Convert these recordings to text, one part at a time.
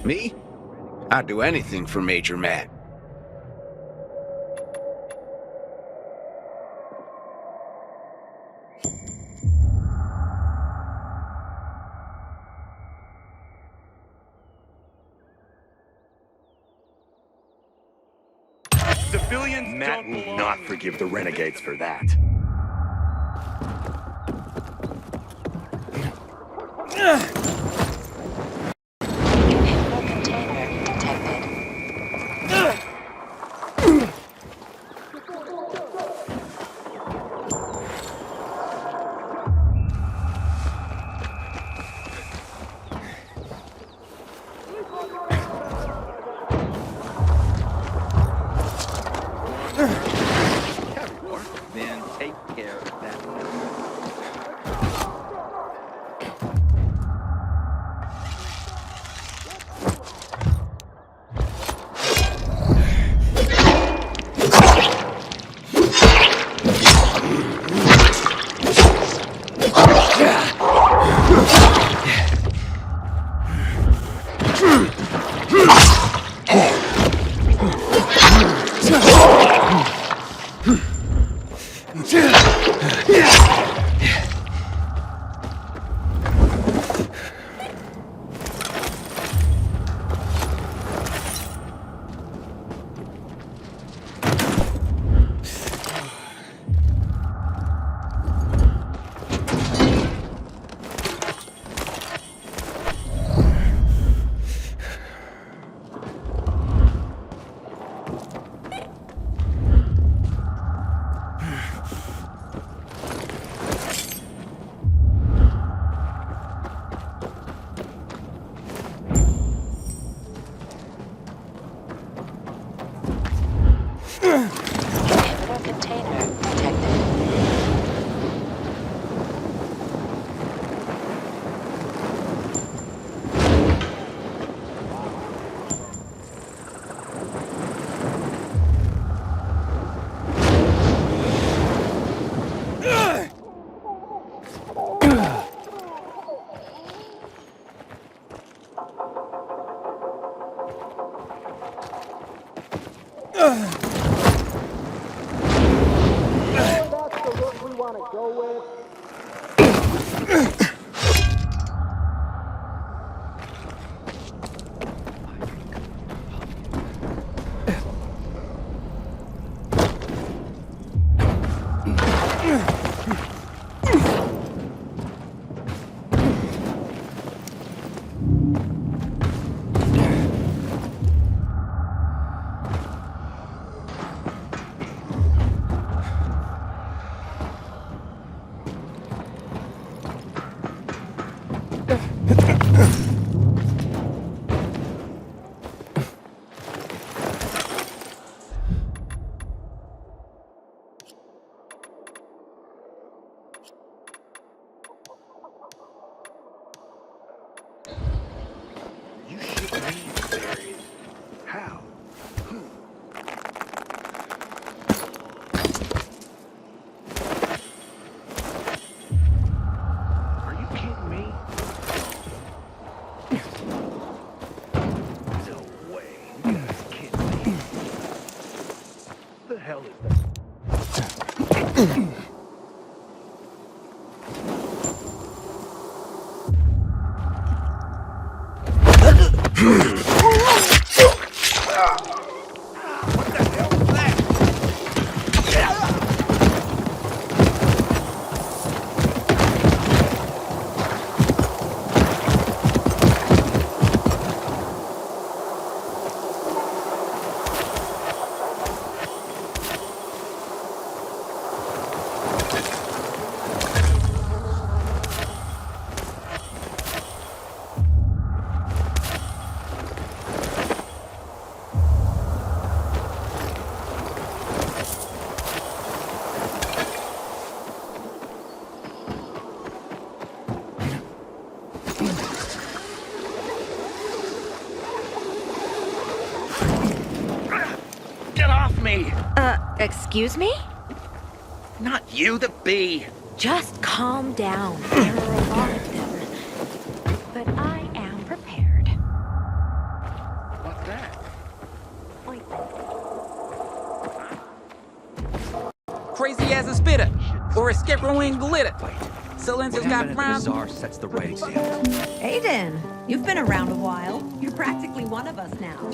Me? I'd do anything for Major Matt. Civilians Matt will not forgive the renegades for that. then take care of that. Excuse me? Not you, the bee. Just calm down. There are a lot of them. But I am prepared. crazy as a spitter, or a scarecrow in glitter. Silence's What got happened at the rhymes. bazaar sets the right example. Aiden, you've been around a while. You're practically one of us now. Are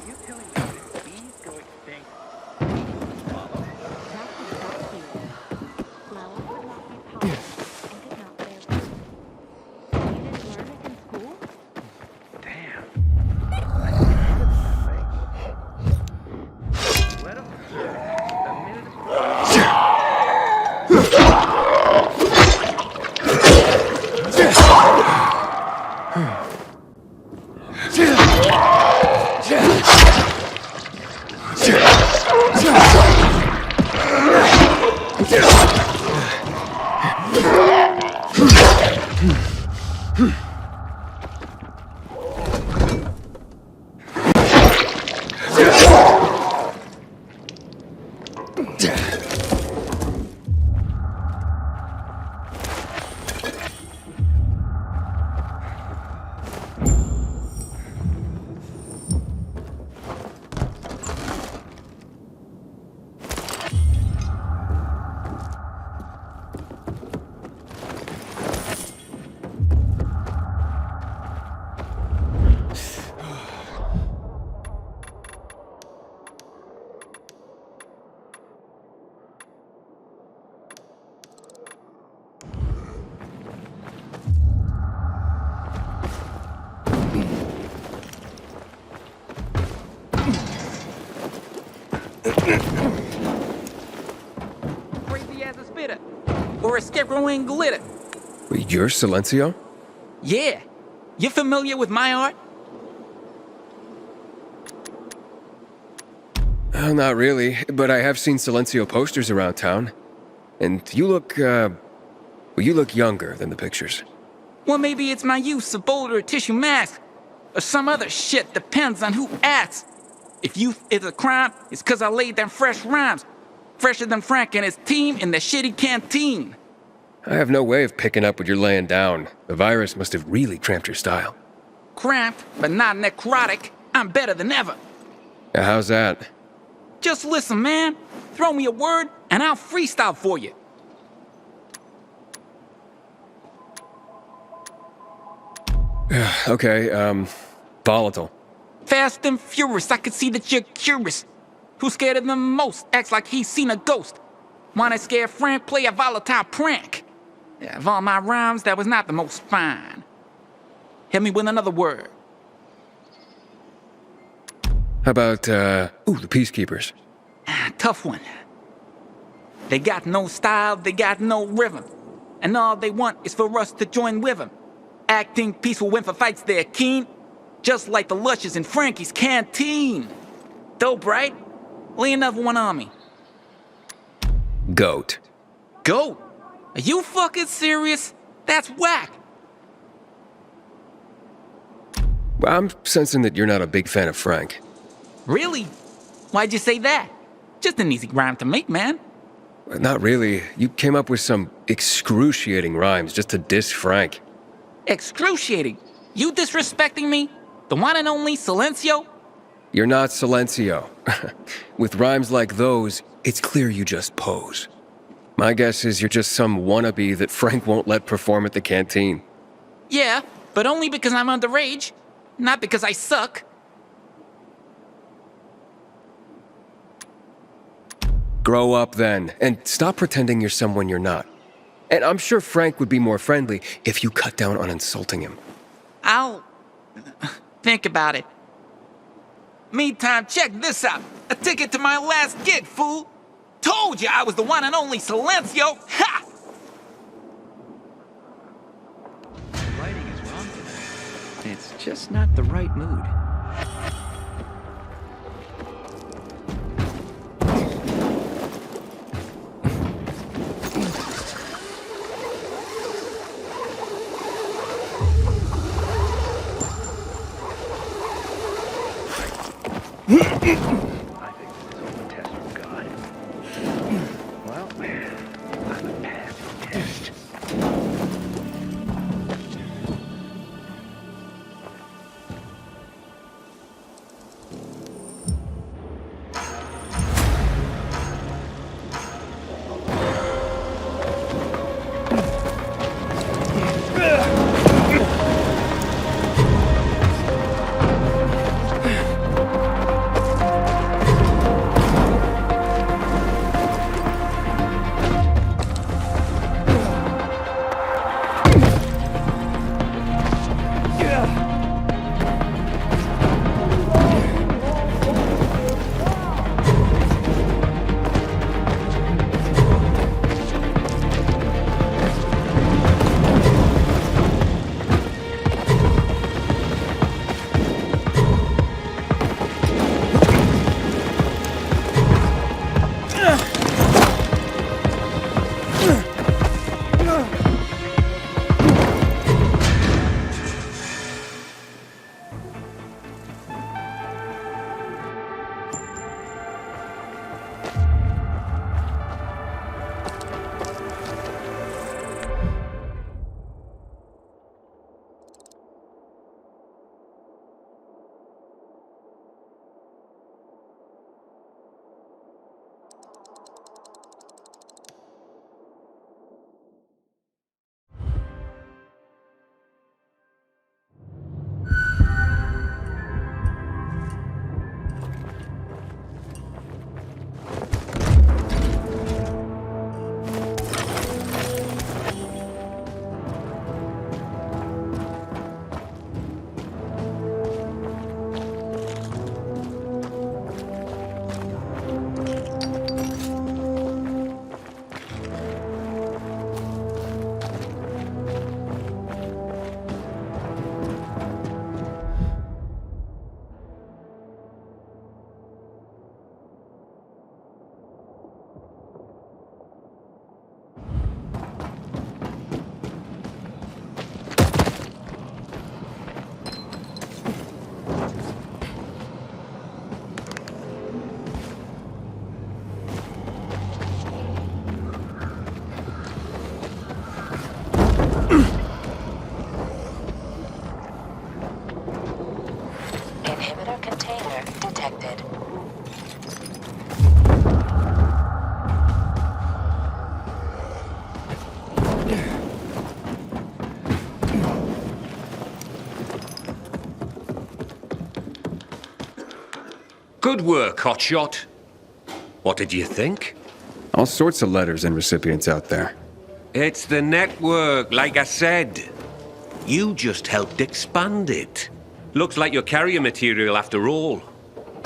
you telling me that bees go extinct? Damn. I didn't remember that thing. Let 'em. A minute of Crazy as a spitter, or a scarecrow in glitter. You're Silencio? Yeah. You familiar with my art? Not really, but I have seen Silencio posters around town. And you look younger than the pictures. Well, maybe it's my use of bolder tissue mask, or some other shit, depends on who asks. If youth is a crime, it's 'cause I laid down fresh rhymes. Fresher than Frank and his team in the shitty canteen. I have no way of picking up what you're laying down. The virus must have really cramped your style. Cramped, but not necrotic. I'm better than ever. How's that? Just listen, man. Throw me a word, and I'll freestyle for you. Okay, volatile. Fast and furious, I can see that you're curious. Who's scared of them most? Acts like he's seen a ghost. Wanna scare Frank? Play a volatile prank. Yeah, of all my rhymes, that was not the most fine. Hit me with another word. How about, the Peacekeepers? Tough one. They got no style, they got no rhythm. And all they want is for us to join with them. Acting peaceful when for fights they're keen. Just like the lushes in Frankie's canteen. Dope, right? Lay another one on me. Goat. Goat? Are you fucking serious? That's whack. Well, I'm sensing that you're not a big fan of Frank. Really? Why'd you say that? Just an easy rhyme to make, man. Not really. You came up with some excruciating rhymes just to diss Frank. Excruciating. You disrespecting me? The one and only Silencio? You're not Silencio. With rhymes like those, it's clear you just pose. My guess is you're just some wannabe that Frank won't let perform at the canteen. Yeah, but only because I'm underage. Not because I suck. Grow up then, and stop pretending you're someone you're not. And I'm sure Frank would be more friendly if you cut down on insulting him. I'll think about it. Meantime, check this out. A ticket to my last gig, fool. Told you I was the one and only Silencio. Ha! Writing is wrong today. It's just not the right mood. I think this is all a test from God. Well, I'm a passing test. detected. Good work, Hotshot. What did you think? All sorts of letters and recipients out there. It's the network, like I said. You just helped expand it. Looks like your carrier material after all.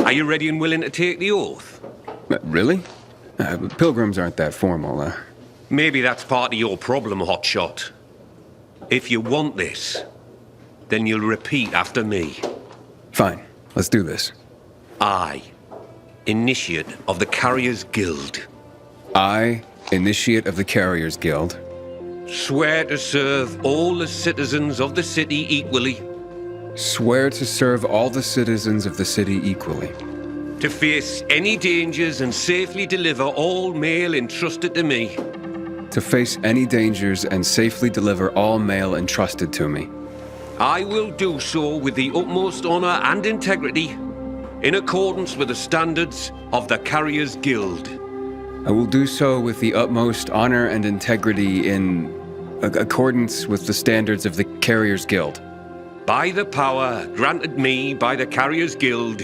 Are you ready and willing to take the oath? Really? Pilgrims aren't that formal. Maybe that's part of your problem, Hotshot. If you want this, then you'll repeat after me. Fine, let's do this. I, Initiate of the Carriers Guild. I, Initiate of the Carriers Guild. Swear to serve all the citizens of the city equally. Swear to serve all the citizens of the city equally. To face any dangers and safely deliver all mail entrusted to me. To face any dangers and safely deliver all mail entrusted to me. I will do so with the utmost honor and integrity, in accordance with the standards of the Carriers Guild. I will do so with the utmost honor and integrity in accordance with the standards of the Carriers Guild. By the power granted me by the Carriers Guild,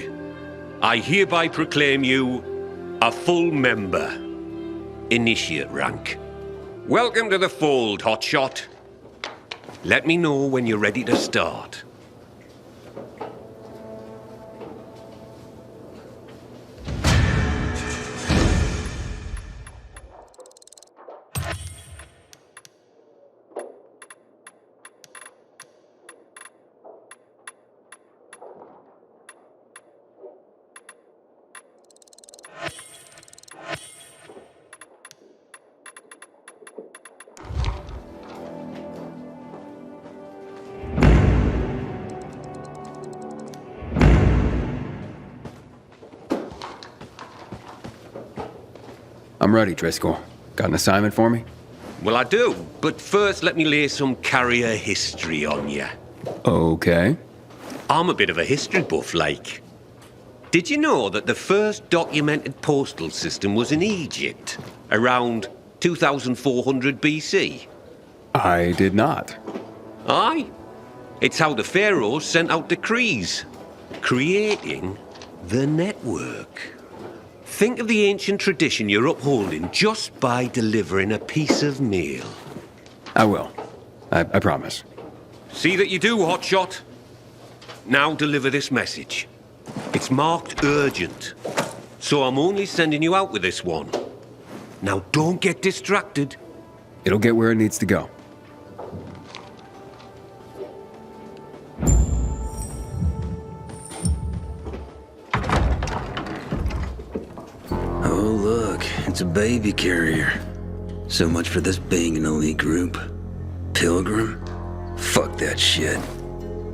I hereby proclaim you a full member, Initiate rank. Welcome to the fold, Hotshot. Let me know when you're ready to start. I'm ready, Driscoll. Got an assignment for me? Well, I do, but first let me lay some carrier history on you. Okay. I'm a bit of a history buff, like. Did you know that the first documented postal system was in Egypt, around 2400 BC? I did not. Aye. It's how the pharaohs sent out decrees, creating the network. Think of the ancient tradition you're upholding just by delivering a piece of mail. I will. I promise. See that you do, Hotshot. Now deliver this message. It's marked urgent, so I'm only sending you out with this one. Now don't get distracted. It'll get where it needs to go. Oh, look, it's a baby carrier. So much for this being an elite group. Pilgrim? Fuck that shit.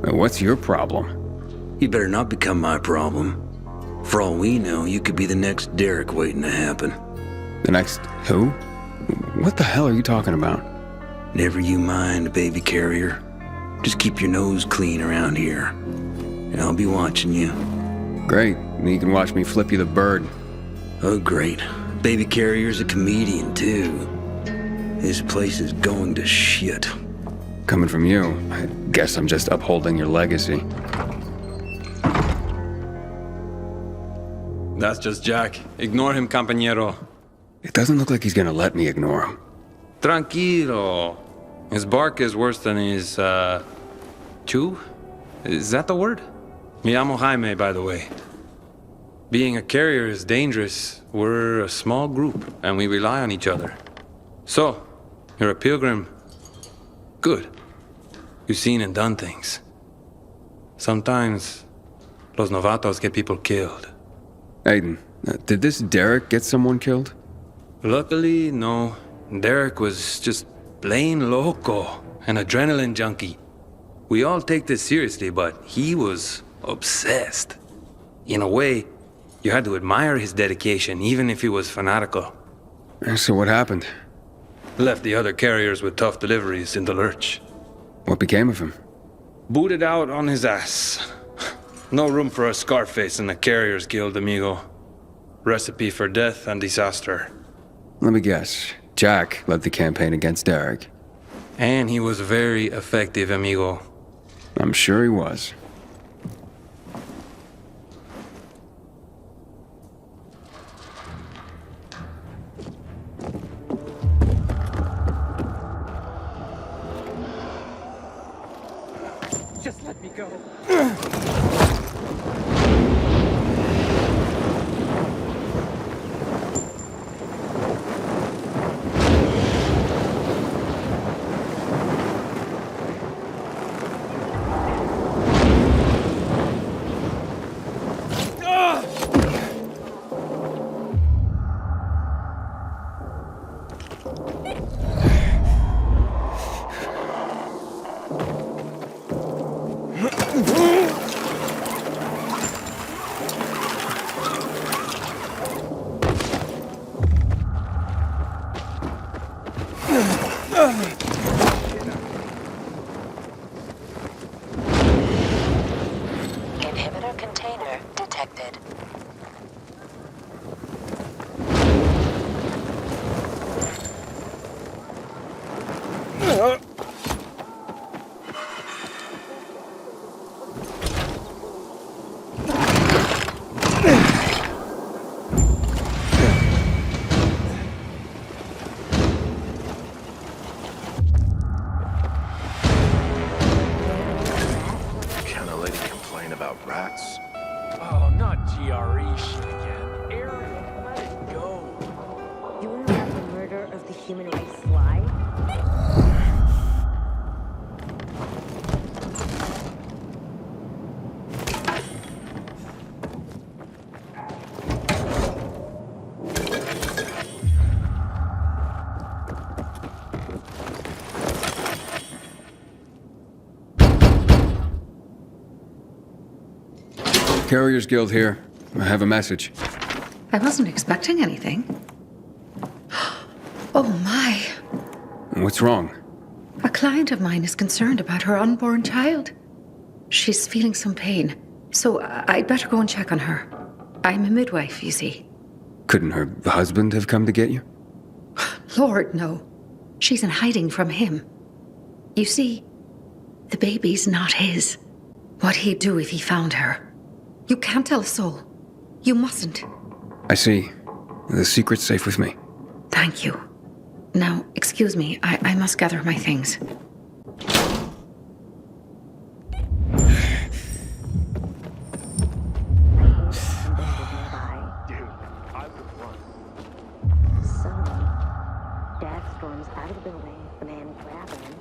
What's your problem? You better not become my problem. For all we know, you could be the next Derek waiting to happen. The next who? What the hell are you talking about? Never you mind, baby carrier. Just keep your nose clean around here. And I'll be watching you. Great. You can watch me flip you the bird. Oh, great. Baby carrier's a comedian, too. This place is going to shit. Coming from you, I guess I'm just upholding your legacy. That's just Jack. Ignore him, compañero. It doesn't look like he's gonna let me ignore him. Tranquilo. His bark is worse than his, chew? Is that the word? Me llamo Jaime, by the way. Being a carrier is dangerous. We're a small group, and we rely on each other. So, you're a pilgrim. Good. You've seen and done things. Sometimes, los novatos get people killed. Aiden, did this Derek get someone killed? Luckily, no. Derek was just plain loco, an adrenaline junkie. We all take this seriously, but he was obsessed. In a way, you had to admire his dedication, even if he was fanatical. So what happened? Left the other carriers with tough deliveries in the lurch. What became of him? Booted out on his ass. No room for a Scarface in the Carriers Guild, amigo. Recipe for death and disaster. Let me guess. Jack led the campaign against Derek. And he was very effective, amigo. I'm sure he was. Just let me go. Inhibitor container detected. Can a lady complain about rats? Oh, not GRE shit again. Aaron, let it go. You want to have the murder of the human race slide? Carriers Guild here. I have a message. I wasn't expecting anything. Oh my. What's wrong? A client of mine is concerned about her unborn child. She's feeling some pain, so I'd better go and check on her. I'm a midwife, you see. Couldn't her husband have come to get you? Lord, no. She's in hiding from him. You see, the baby's not his. What'd he do if he found her? You can't tell a soul. You mustn't. I see. The secret's safe with me. Thank you. Now, excuse me, I must gather my things. Dude, I would run. Suddenly, Dad storms out of the building, the man grabbing him.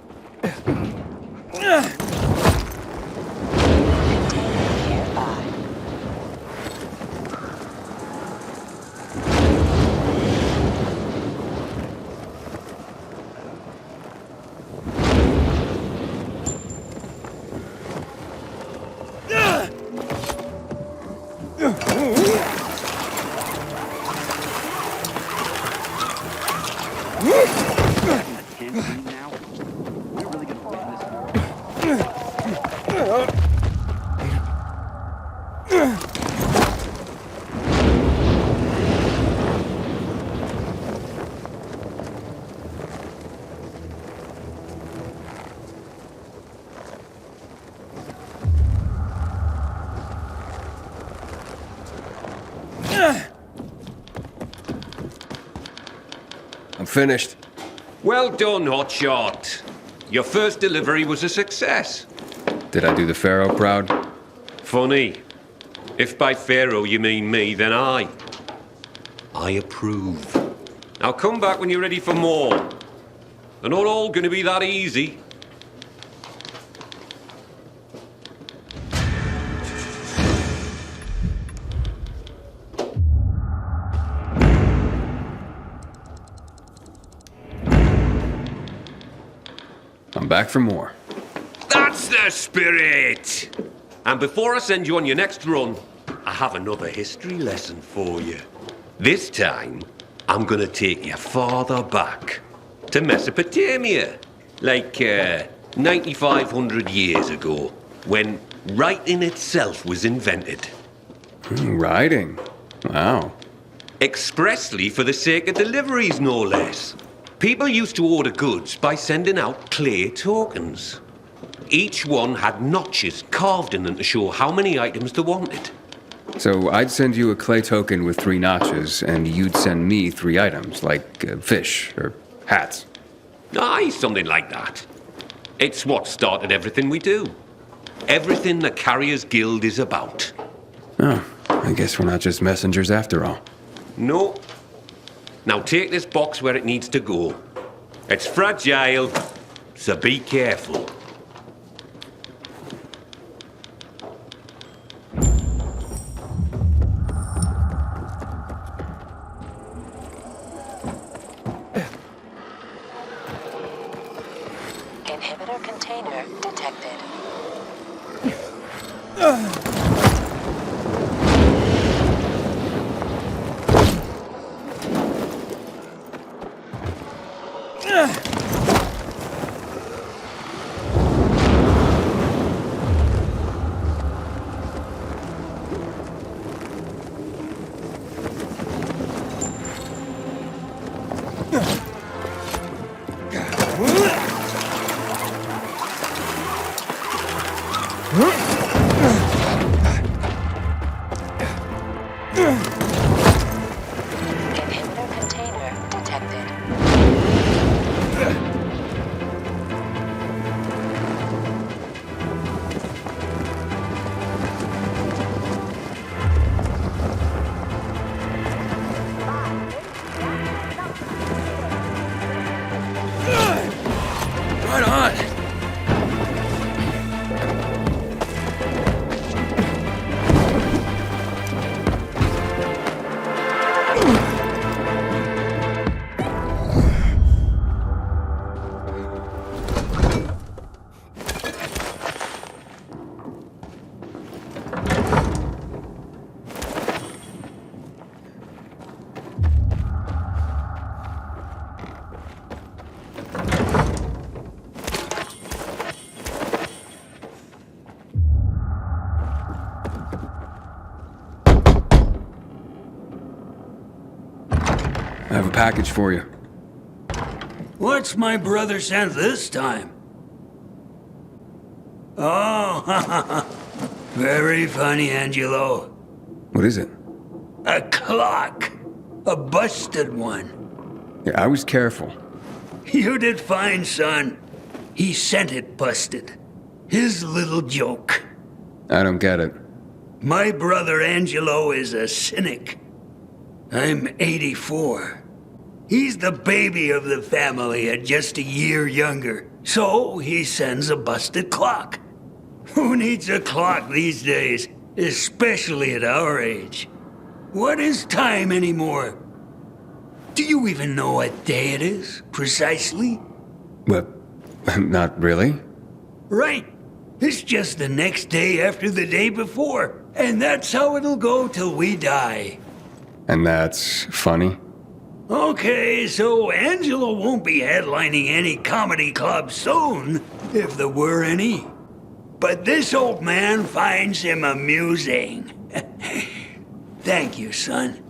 Container nearby. Now, we're really gonna win this war. I'm finished. Well done, Hotshot. Your first delivery was a success. Did I do the Pharaoh proud? Funny. If by Pharaoh you mean me, then I approve. Now come back when you're ready for more. They're not all gonna be that easy. I'm back for more. That's the spirit! And before I send you on your next run, I have another history lesson for you. This time, I'm gonna take you farther back to Mesopotamia, like 9,500 years ago, when writing itself was invented. Writing? Wow. Expressly for the sake of deliveries, no less. People used to order goods by sending out clay tokens. Each one had notches carved in them to show how many items they wanted. So I'd send you a clay token with 3 notches, and you'd send me 3 items, like fish or hats. Aye, something like that. It's what started everything we do. Everything the Carriers Guild is about. Oh, I guess we're not just messengers after all. No. Now take this box where it needs to go. It's fragile, so be careful. Inhibitor container detected. Inhibitor container detected. Right on! I have a package for you. What's my brother sent this time? Oh, very funny, Angelo. What is it? A clock. A busted one. Yeah, I was careful. You did fine, son. He sent it busted. His little joke. I don't get it. My brother Angelo is a cynic. I'm 84. He's the baby of the family at just a year younger. So he sends a busted clock. Who needs a clock these days, especially at our age? What is time anymore? Do you even know what day it is, precisely? What? Not really? Right. It's just the next day after the day before. And that's how it'll go till we die. And that's funny? Okay, so Angelo won't be headlining any comedy club soon, if there were any. But this old man finds him amusing. Thank you, son.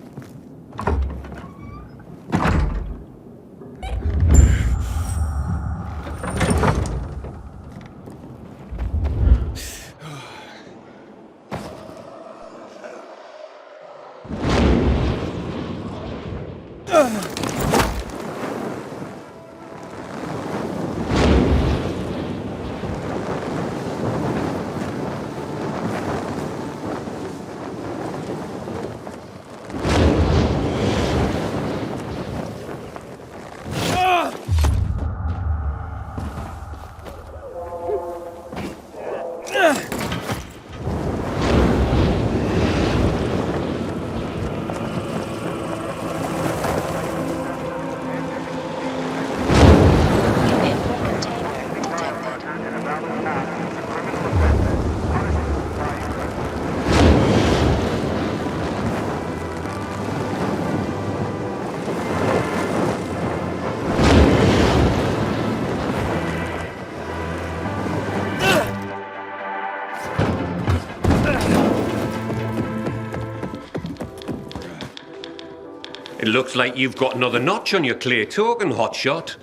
It looks like you've got another notch on your clay token, hotshot.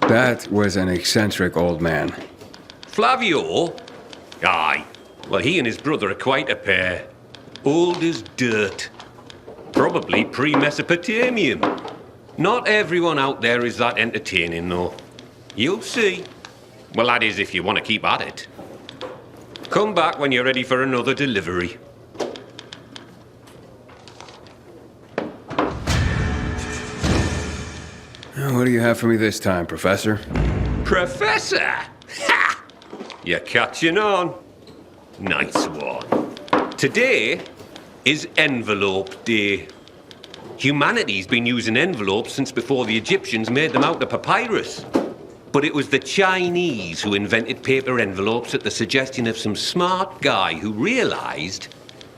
That was an eccentric old man. Flavio? Aye. Well, he and his brother are quite a pair. Old as dirt. Probably pre-Mesopotamian. Not everyone out there is that entertaining, though. You'll see. Well, that is if you want to keep at it. Come back when you're ready for another delivery. What do you have for me this time, Professor? Professor? Ha! You're catching on. Nice one. Today is Envelope Day. Humanity's been using envelopes since before the Egyptians made them out of papyrus. But it was the Chinese who invented paper envelopes at the suggestion of some smart guy who realized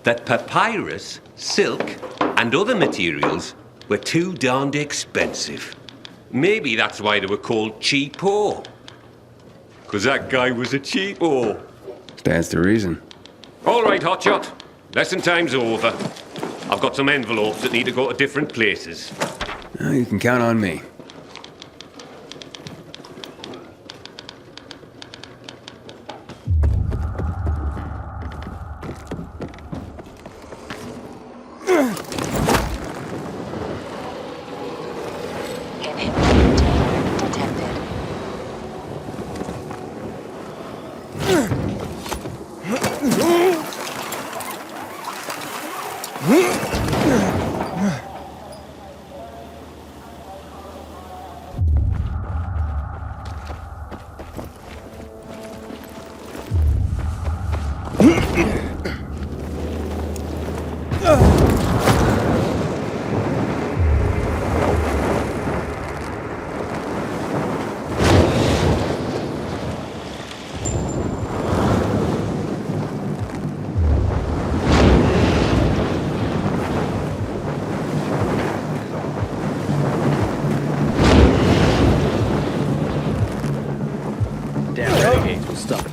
that papyrus, silk, and other materials were too darned expensive. Maybe that's why they were called cheapo. 'Cause that guy was a cheapo. Stands to reason. All right, hotshot. Lesson time's over. I've got some envelopes that need to go to different places. You can count on me.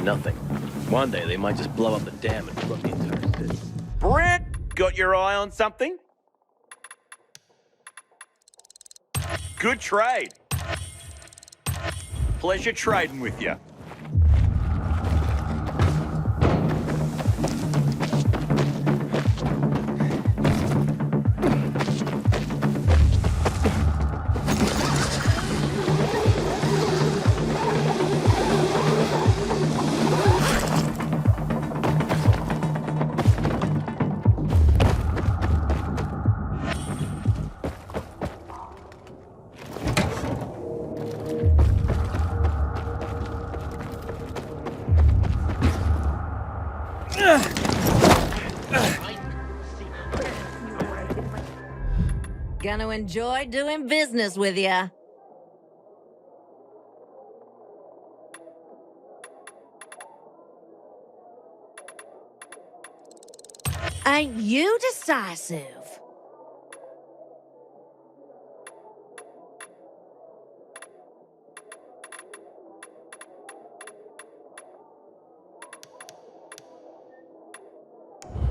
Nothing. One day they might just blow up the dam and flood the entire city. Brent, got your eye on something? Good trade. Pleasure trading with you. Gonna enjoy doing business with ya. Ain't you decisive?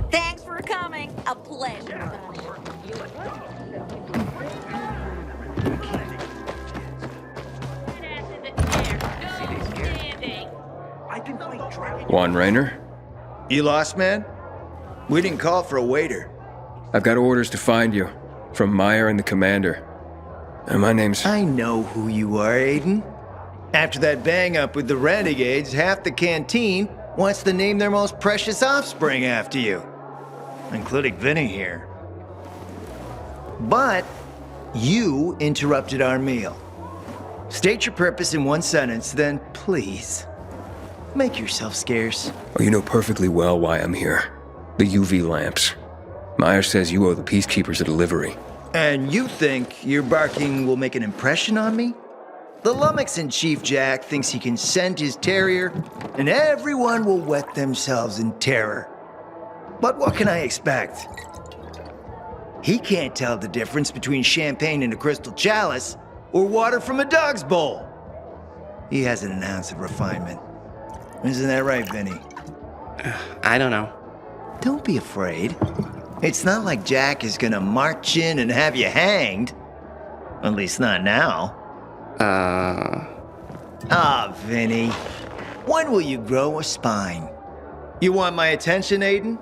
Thanks for coming. A pleasure. Juan Raynor? You lost, man? We didn't call for a waiter. I've got orders to find you. From Meyer and the commander. And my name's... I know who you are, Aiden. After that bang-up with the renegades, half the canteen wants to name their most precious offspring after you. Including Vinny here. But you interrupted our meal. State your purpose in one sentence, then please, make yourself scarce. Oh, you know perfectly well why I'm here. The UV lamps. Meyer says you owe the Peacekeepers a delivery. And you think your barking will make an impression on me? The lummox-in-chief Jack thinks he can scent his terrier, and everyone will wet themselves in terror. But what can I expect? He can't tell the difference between champagne in a crystal chalice or water from a dog's bowl. He hasn't an ounce of refinement. Isn't that right, Vinny? I don't know. Don't be afraid. It's not like Jack is gonna march in and have you hanged. At least not now. Vinny. When will you grow a spine? You want my attention, Aiden?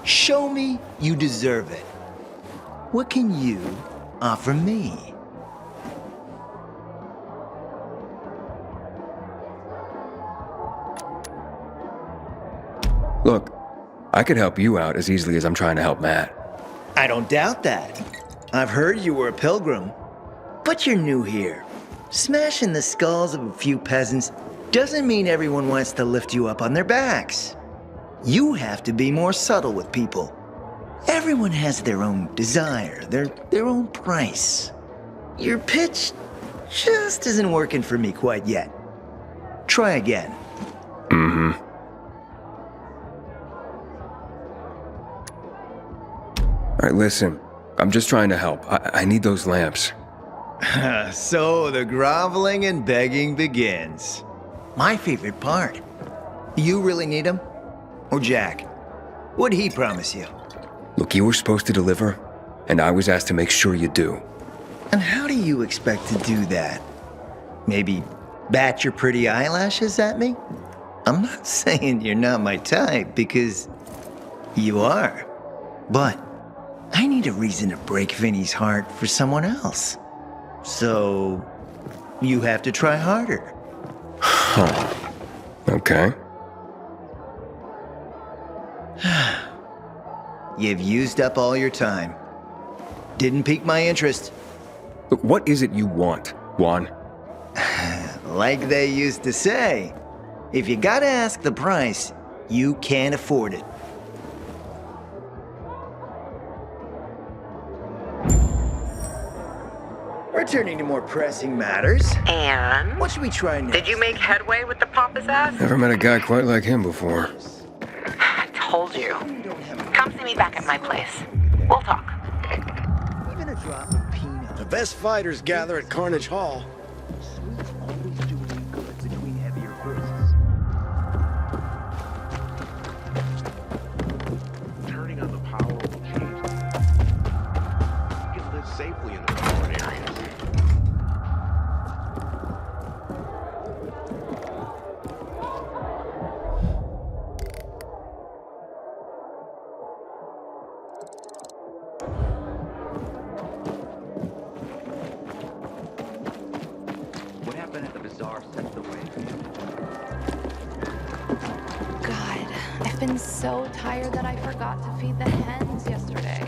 Show me you deserve it. What can you offer me? Look, I could help you out as easily as I'm trying to help Matt. I don't doubt that. I've heard you were a pilgrim. But you're new here. Smashing the skulls of a few peasants doesn't mean everyone wants to lift you up on their backs. You have to be more subtle with people. Everyone has their own desire, their own price. Your pitch just isn't working for me quite yet. Try again. Mm-hmm. All right, listen. I'm just trying to help. I need those lamps. So the groveling and begging begins. My favorite part. You really need them? Or Jack? What'd he promise you? Look, you were supposed to deliver, and I was asked to make sure you do. And how do you expect to do that? Maybe bat your pretty eyelashes at me? I'm not saying you're not my type, because you are. But I need a reason to break Vinny's heart for someone else. So you have to try harder. Huh. Okay. You've used up all your time. Didn't pique my interest. Look, what is it you want, Juan? Like they used to say, if you gotta ask the price, you can't afford it. Returning to more pressing matters. And? What should we try next? Did you make headway with the pompous ass? Never met a guy quite like him before. I told you. Come see me back at my place. We'll talk. Even a drop of peanut. The best fighters gather at Carnage Hall. Sweet's always doing you good between heavier bruises. Turning on the power will change. You can live safely in the remote areas. What happened at the bazaar sets the way. God, I've been so tired that I forgot to feed the hens yesterday.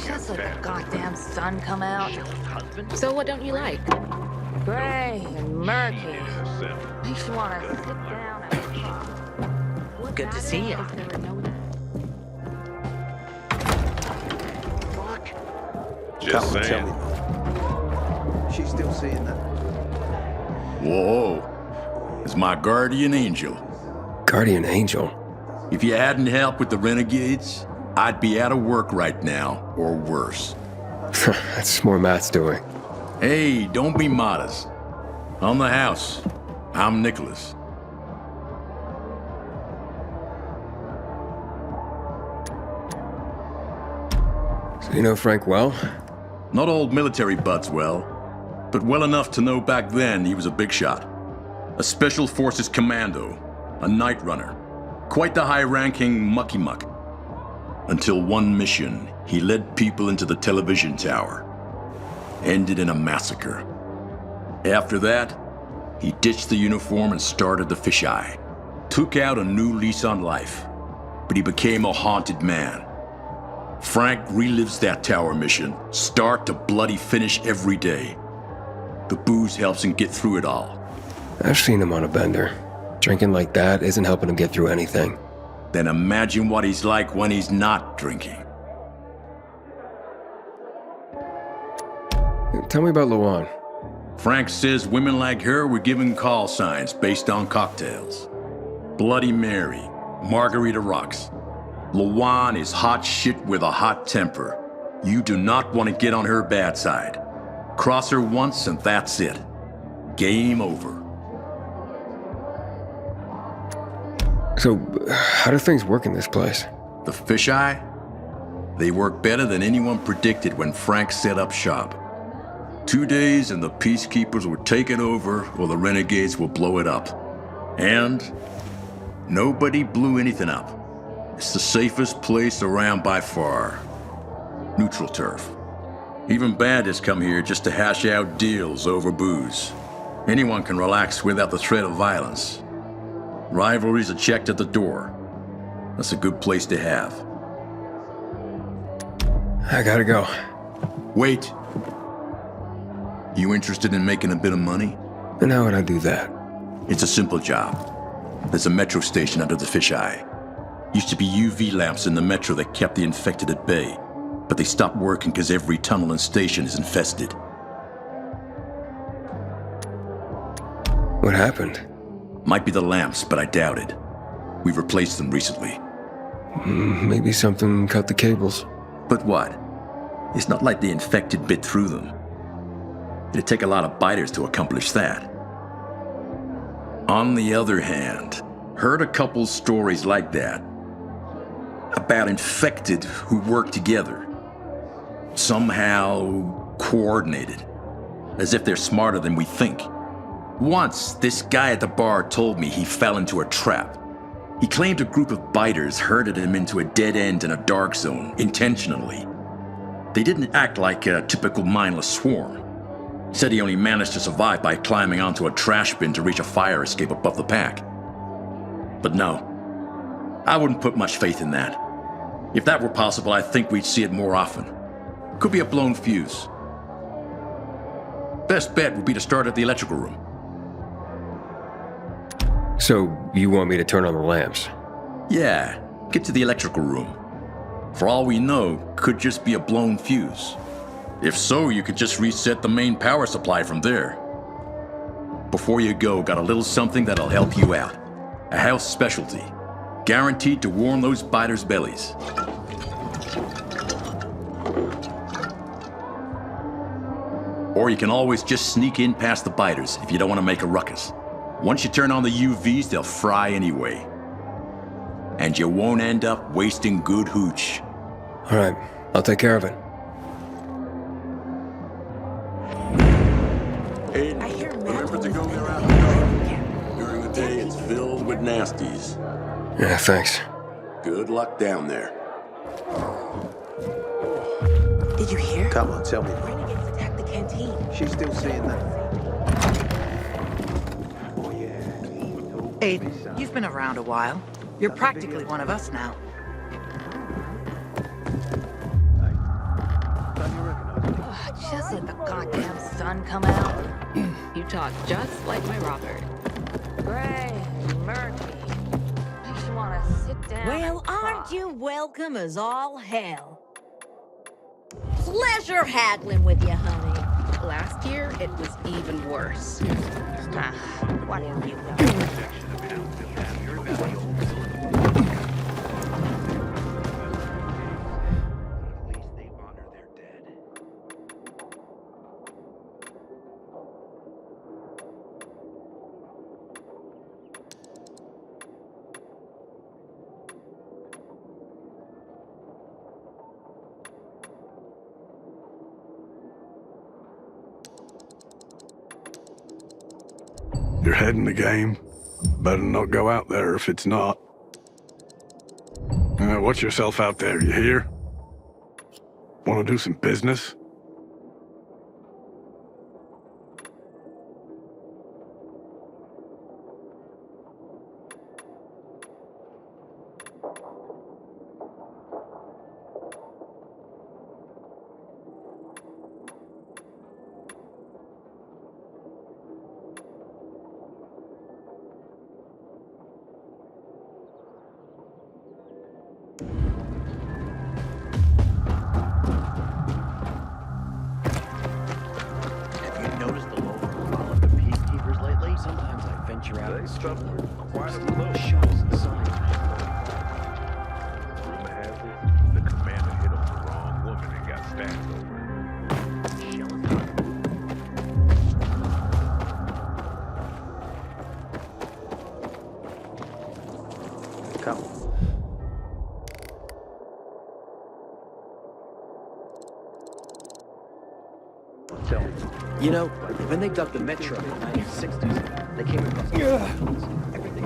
Just let the goddamn sun come out. So what don't you like? Gray and murky. Makes you want to sit down and talk. Good to see you. Just saying. She's still seeing that. Whoa. It's my guardian angel. Guardian angel? If you hadn't helped with the renegades, I'd be out of work right now, or worse. That's more Matt's doing. Hey, don't be modest. On the house, I'm Nicholas. So you know Frank well? Not old military butts well, but well enough to know back then he was a big shot. A Special Forces commando, a night runner, quite the high-ranking mucky-muck. Until one mission, he led people into the television tower. Ended in a massacre. After that, he ditched the uniform and started the fisheye. Took out a new lease on life. But he became a haunted man. Frank relives that tower mission, start to bloody finish every day. The booze helps him get through it all. I've seen him on a bender. Drinking like that isn't helping him get through anything. Then imagine what he's like when he's not drinking. Tell me about Luan. Frank says women like her were given call signs based on cocktails. Bloody Mary, Margarita Rocks. Luan is hot shit with a hot temper. You do not want to get on her bad side. Cross her once and that's it. Game over. So, how do things work in this place? The fisheye? They work better than anyone predicted when Frank set up shop. 2 days and the peacekeepers will take it over or the renegades will blow it up. And nobody blew anything up. It's the safest place around by far. Neutral turf. Even bandits come here just to hash out deals over booze. Anyone can relax without the threat of violence. Rivalries are checked at the door. That's a good place to have. I gotta go. Wait. You interested in making a bit of money? And how would I do that? It's a simple job. There's a metro station under the fisheye. Used to be UV lamps in the metro that kept the infected at bay, but they stopped working because every tunnel and station is infested. What happened? Might be the lamps, but I doubt it. We've replaced them recently. Maybe something cut the cables. But what? It's not like the infected bit through them. It'd take a lot of biters to accomplish that. On the other hand, heard a couple stories like that. About infected who work together. Somehow coordinated. As if they're smarter than we think. Once, this guy at the bar told me he fell into a trap. He claimed a group of biters herded him into a dead end in a dark zone, intentionally. They didn't act like a typical mindless swarm. Said he only managed to survive by climbing onto a trash bin to reach a fire escape above the pack. But no, I wouldn't put much faith in that. If that were possible, I think we'd see it more often. Could be a blown fuse. Best bet would be to start at the electrical room. So, you want me to turn on the lamps? Yeah, get to the electrical room. For all we know, could just be a blown fuse. If so, you could just reset the main power supply from there. Before you go, got a little something that'll help you out. A house specialty. Guaranteed to warm those biters' bellies. Or you can always just sneak in past the biters if you don't want to make a ruckus. Once you turn on the UVs, they'll fry anyway. And you won't end up wasting good hooch. All right, I'll take care of it. Aiden, remember to go there after dark. During the day, it's filled with nasties. Yeah, thanks. Good luck down there. Did you hear? Come on, tell me. Renegades attacked the canteen. She's still seeing that. Aiden, you've been around a while. You're practically one of us now. Just let the goddamn sun come out. You talk just like my Robert. Gray, murky. Makes you want to sit down. Well, aren't you welcome as all hell? Pleasure haggling with you, honey. Last year, it was even worse. What do you know? Your head in the game. Better not go out there if it's not. Watch yourself out there, you hear? Want to do some business? suffered quite a blow. Rumor has it, the commander hit on the wrong woman and got stabbed over it. Come. You know, when they dug the metro in the 1960s, they came across everything.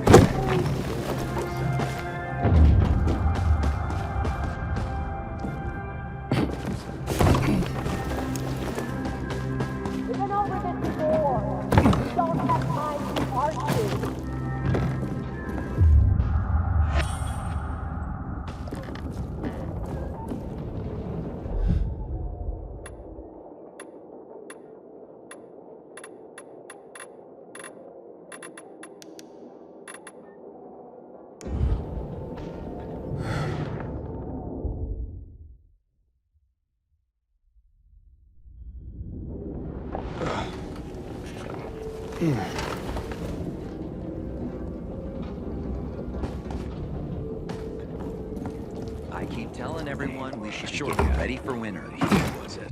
We've been over this before. We don't have time to argue. I keep telling everyone we should be getting ready for winter. Was it?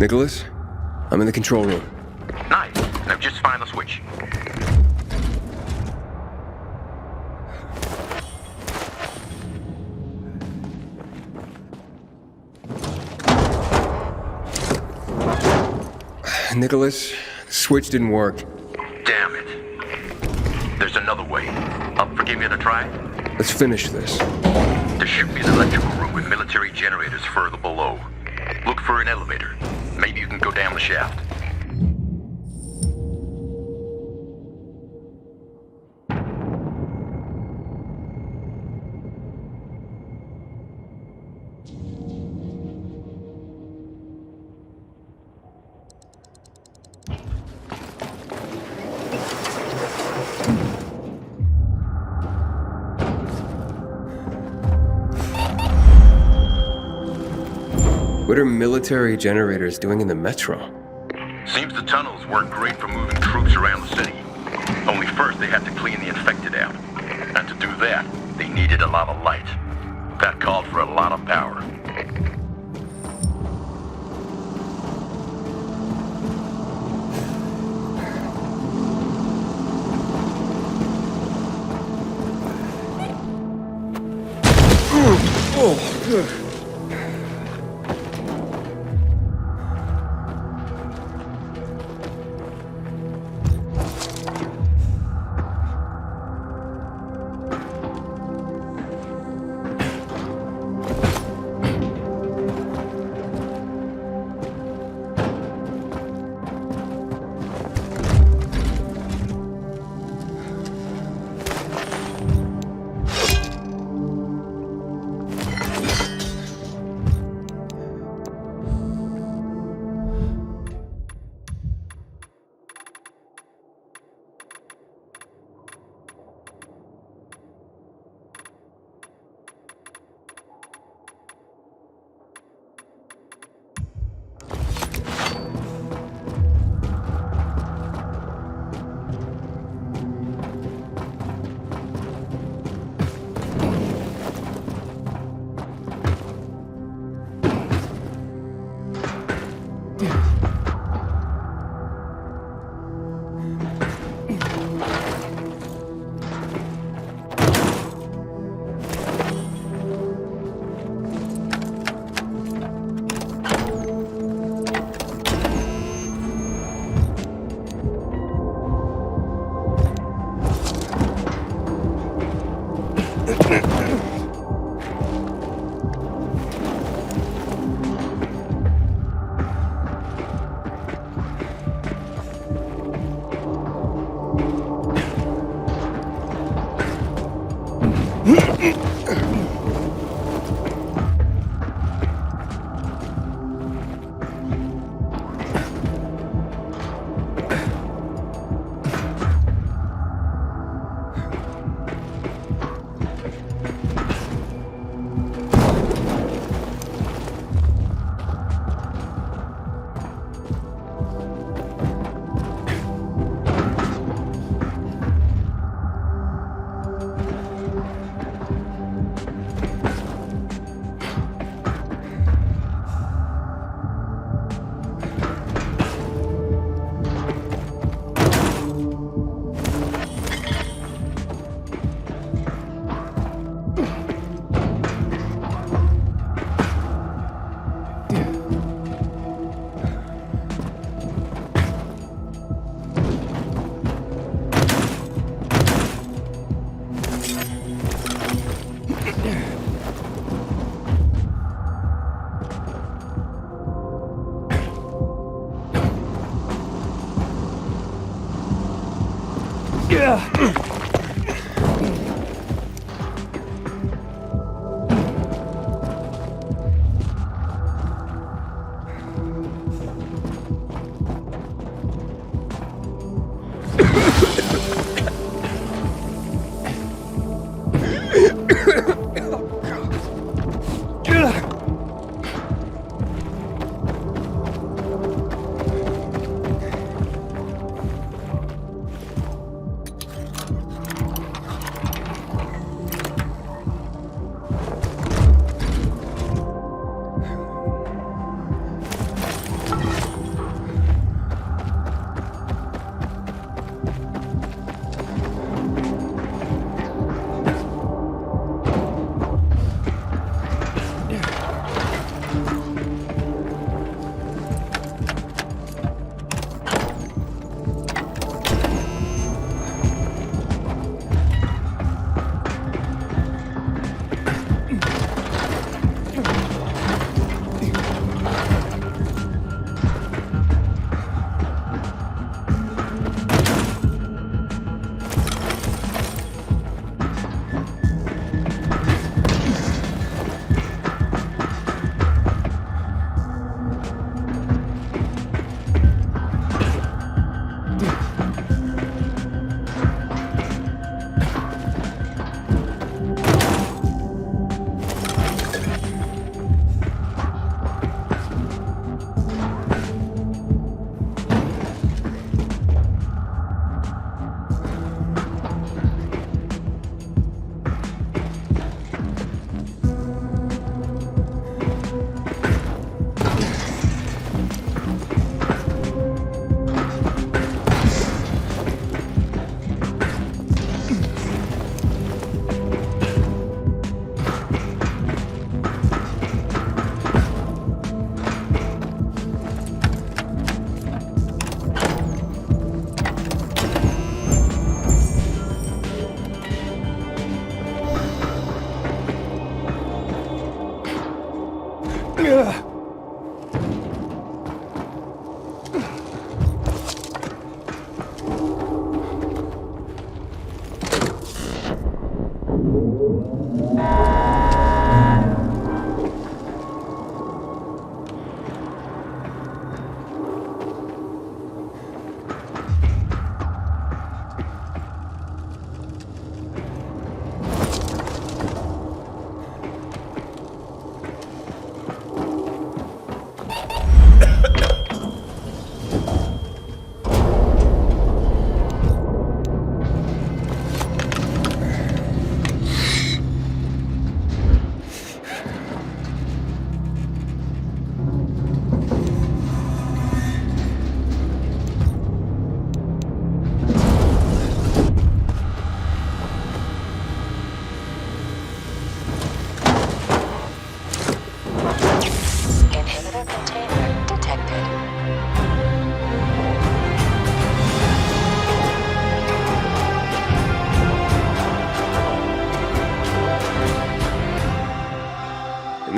Nicholas, I'm in the control room. Nice. Now just find the switch. Nicholas, the switch didn't work. Damn it. There's another way. Forgive me to try? Let's finish this. There should be an electrical room with military generators further below. Look for an elevator. Maybe you can go down the shaft. What are military generators doing in the metro? Seems the tunnels weren't great for moving troops around the city. Only first they had to clean the infected out. And to do that, they needed a lot of light. That called for a lot of power.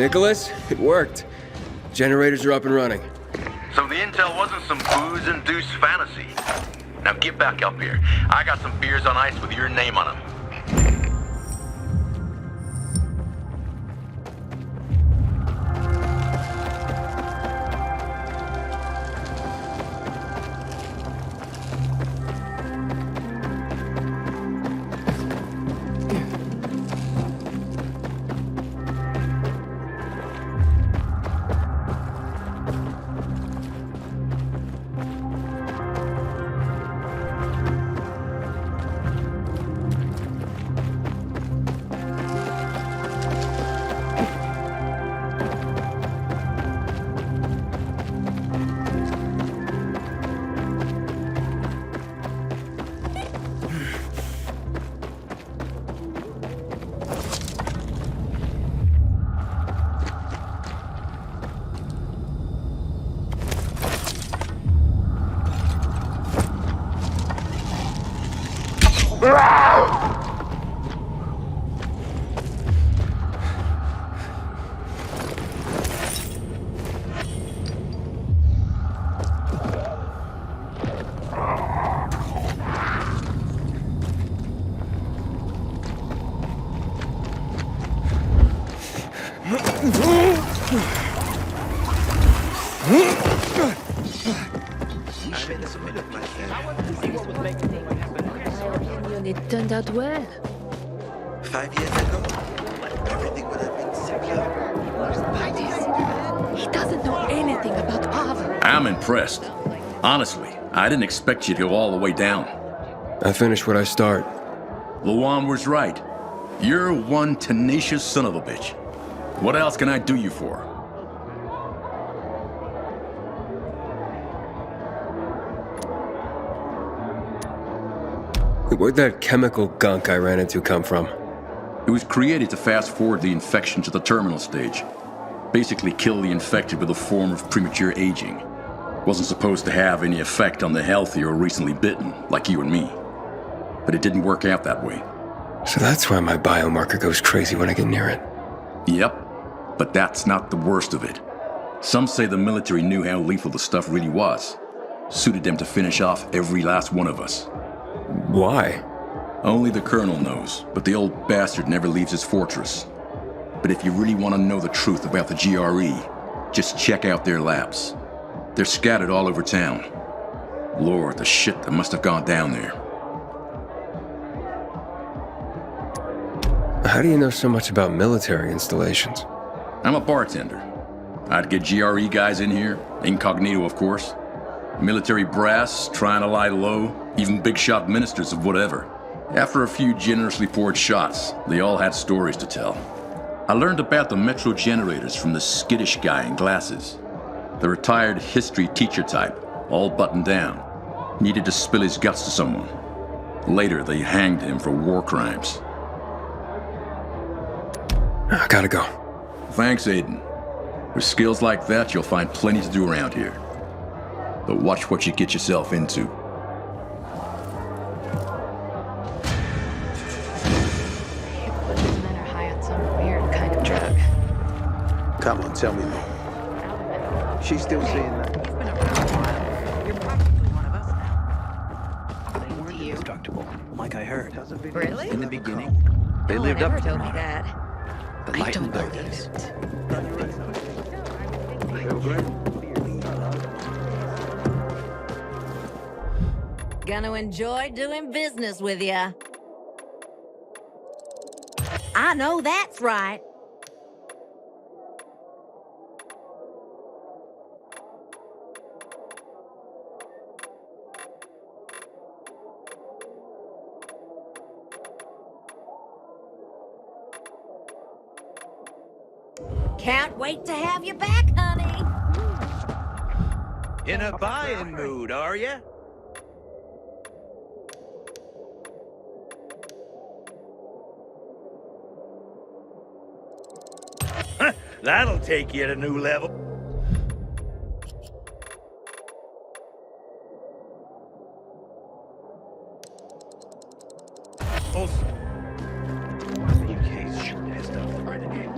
Nicholas, it worked. Generators are up and running. So the intel wasn't some booze-induced fantasy. Now get back up here. I got some beers on ice with your name on them. It turned out well. 5 years ago, everything would have been simpler. He doesn't know anything about poverty. I'm impressed. Honestly, I didn't expect you to go all the way down. I finish what I start. Luan was right. You're one tenacious son of a bitch. What else can I do you for? Where'd that chemical gunk I ran into come from? It was created to fast forward the infection to the terminal stage. Basically kill the infected with a form of premature aging. Wasn't supposed to have any effect on the healthy or recently bitten, like you and me. But it didn't work out that way. So that's why my biomarker goes crazy when I get near it. Yep, but that's not the worst of it. Some say the military knew how lethal the stuff really was. Suited them to finish off every last one of us. Why? Only the colonel knows, but the old bastard never leaves his fortress. But if you really want to know the truth about the GRE, just check out their labs. They're scattered all over town. Lord, the shit that must have gone down there. How do you know so much about military installations? I'm a bartender. I'd get GRE guys in here, incognito of course. Military brass, trying to lie low, even big shot ministers of whatever. After a few generously poured shots, they all had stories to tell. I learned about the metro generators from the skittish guy in glasses. The retired history teacher type, all buttoned down. Needed to spill his guts to someone. Later, they hanged him for war crimes. I gotta go. Thanks, Aiden. With skills like that, you'll find plenty to do around here. But watch what you get yourself into. These men are high on some weird kind of drug. Come on, tell me more. She's still saying that. You've been around a while. You're practically one of us now. They weren't indestructible, like I heard. Really? In the beginning, they No lived one up ever to told the me that. The I light don't and believe darkness. Gonna enjoy doing business with ya. I know that's right. Can't wait to have you back, honey. In a buying mood, are ya? That'll take you to a new level. UK's shooting his stuff right again.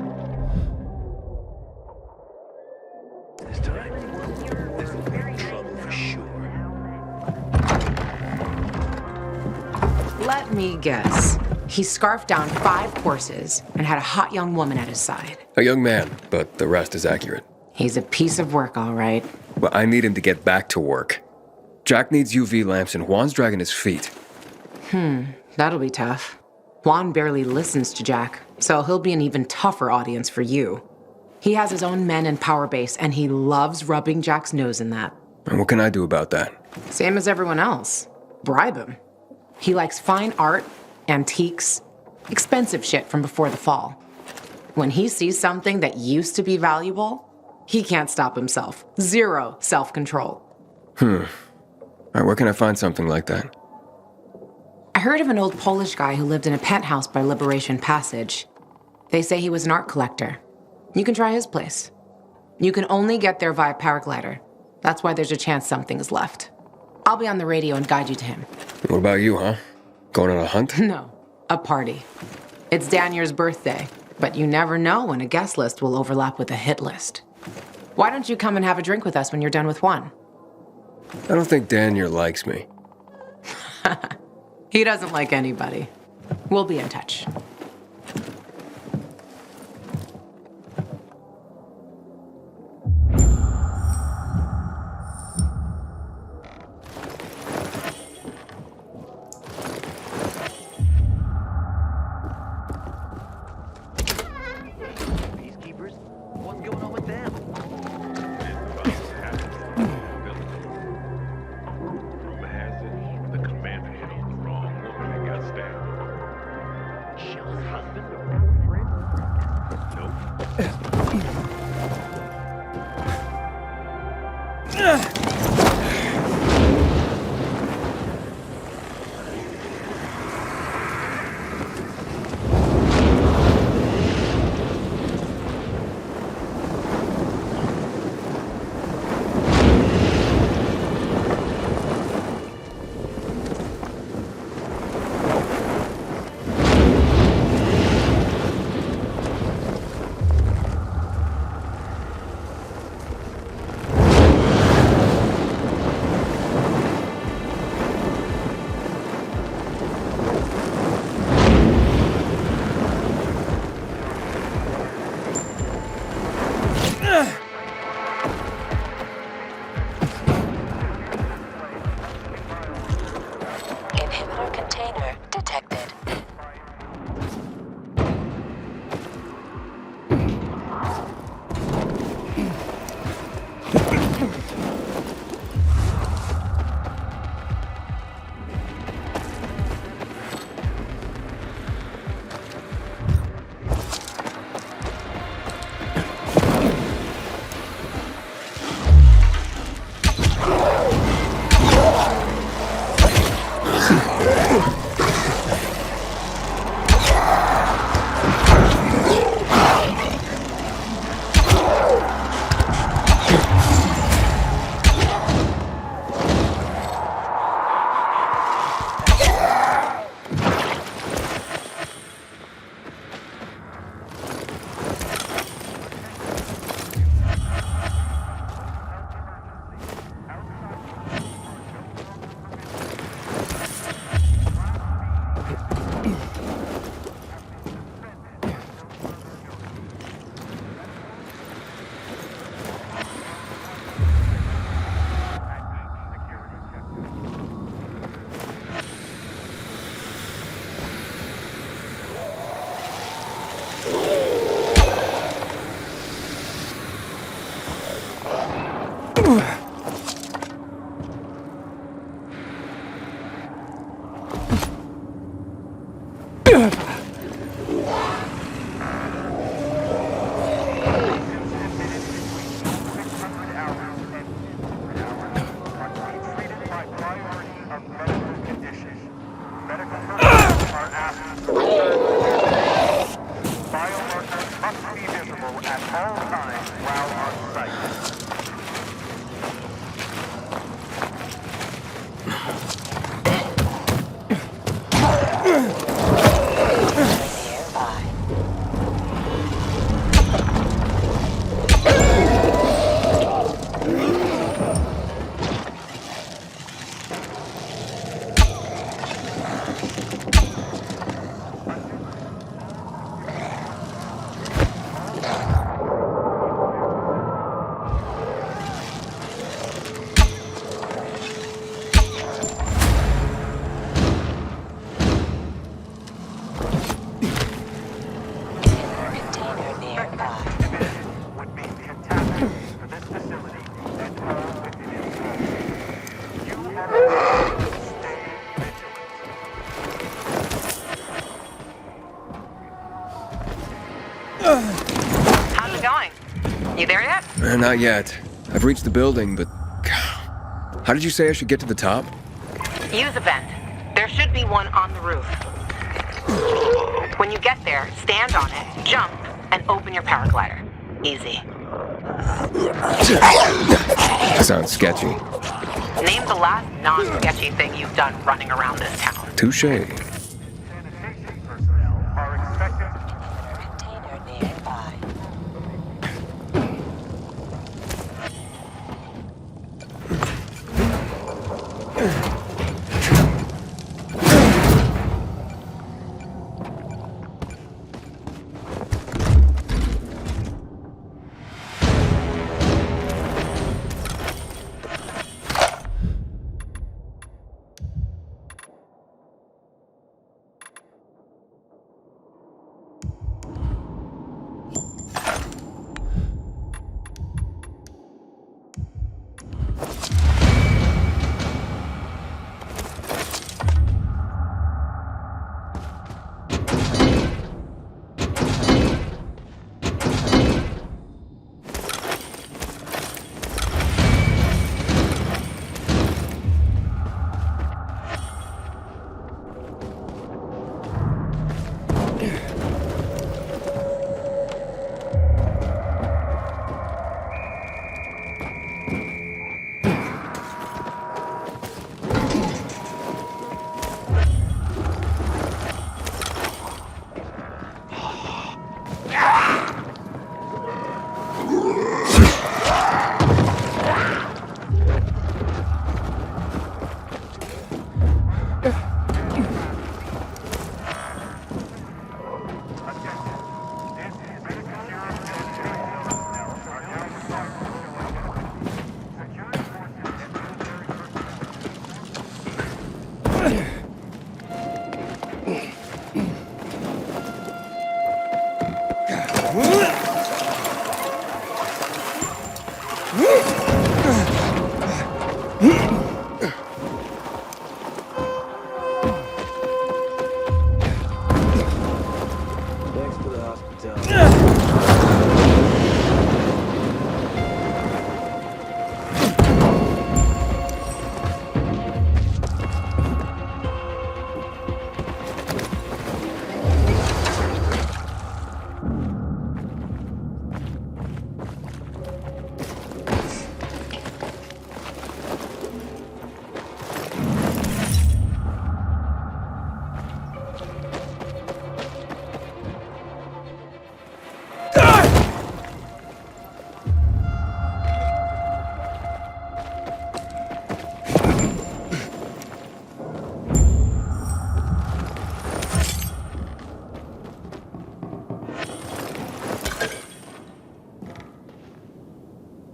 Let me guess. He scarfed down 5 horses and had a hot young woman at his side. A young man, but the rest is accurate. He's a piece of work, all right. Well, I need him to get back to work. Jack needs UV lamps and Juan's dragging his feet. That'll be tough. Juan barely listens to Jack, so he'll be an even tougher audience for you. He has his own men and power base, and he loves rubbing Jack's nose in that. And what can I do about that? Same as everyone else. Bribe him. He likes fine art, antiques, expensive shit from before the fall. When he sees something that used to be valuable, he can't stop himself. 0 self-control. All right, where can I find something like that? I heard of an old Polish guy who lived in a penthouse by Liberation Passage. They say he was an art collector. You can try his place. You can only get there via paraglider. That's why there's a chance something is left. I'll be on the radio and guide you to him. What about you, huh? Going on a hunt? No, a party. It's Danier's birthday, but you never know when a guest list will overlap with a hit list. Why don't you come and have a drink with us when you're done with Juan? I don't think Danier likes me. He doesn't like anybody. We'll be in touch. You there yet? Not yet. I've reached the building, but... How did you say I should get to the top? Use a vent. There should be one on the roof. When you get there, stand on it, jump, and open your paraglider. Easy. Sounds sketchy. Name the last non-sketchy thing you've done running around this town. Touché.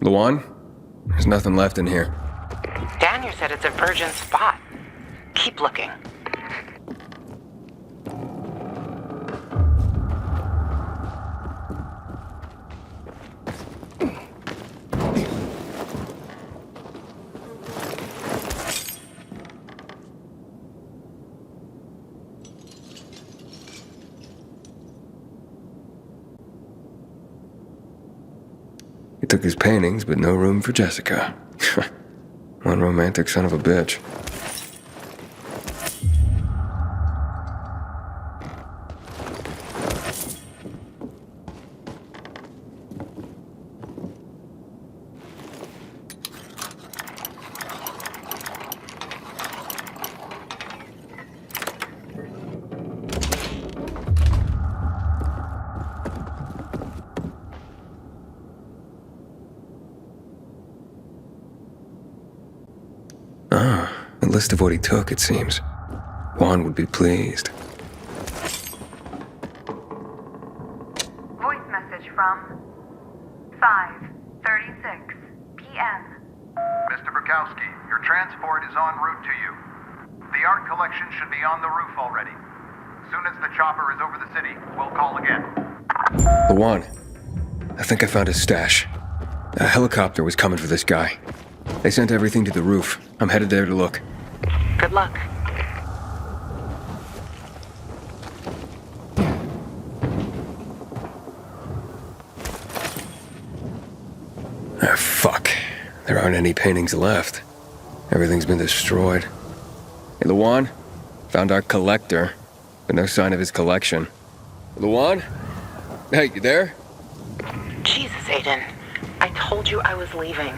Juan? There's nothing left in here. Daniel said it's a virgin spot. Keep looking. He took his paintings, but no room for Jessica. One romantic son of a bitch. A list of what he took, it seems. Juan would be pleased. Voice message from 5:36 p.m. Mr. Bukowski, your transport is en route to you. The art collection should be on the roof already. As soon as the chopper is over the city, we'll call again. Juan, I think I found his stash. A helicopter was coming for this guy. They sent everything to the roof. I'm headed there to look. Good luck. There aren't any paintings left. Everything's been destroyed. Hey, Luan? Found our collector, but no sign of his collection. Luan? Hey, you there? Jesus, Aiden. I told you I was leaving.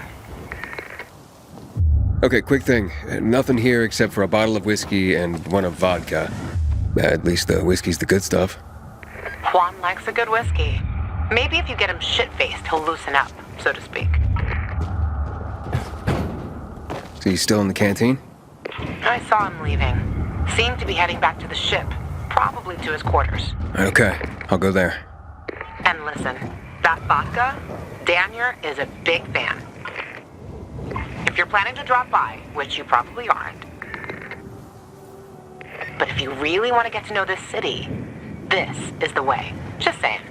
Okay, quick thing. Nothing here except for a bottle of whiskey and one of vodka. At least the whiskey's the good stuff. Juan likes a good whiskey. Maybe if you get him shit-faced, he'll loosen up, so to speak. So he's still in the canteen? I saw him leaving. Seemed to be heading back to the ship, probably to his quarters. Okay, I'll go there. And listen, that vodka, Daniel is a big fan. If you're planning to drop by, which you probably aren't, but if you really want to get to know this city, this is the way. Just saying.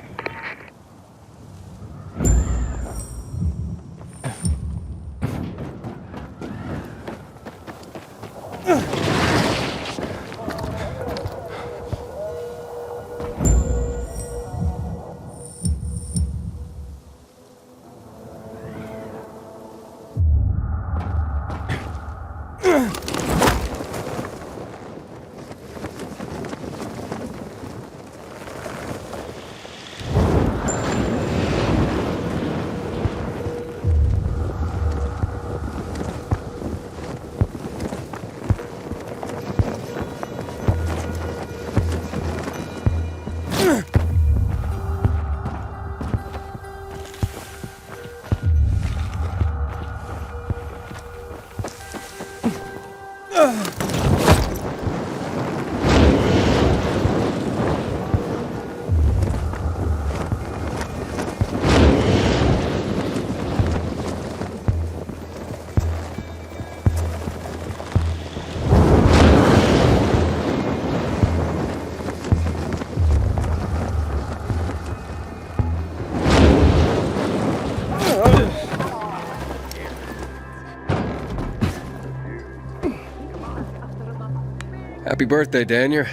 Happy birthday, Daniel.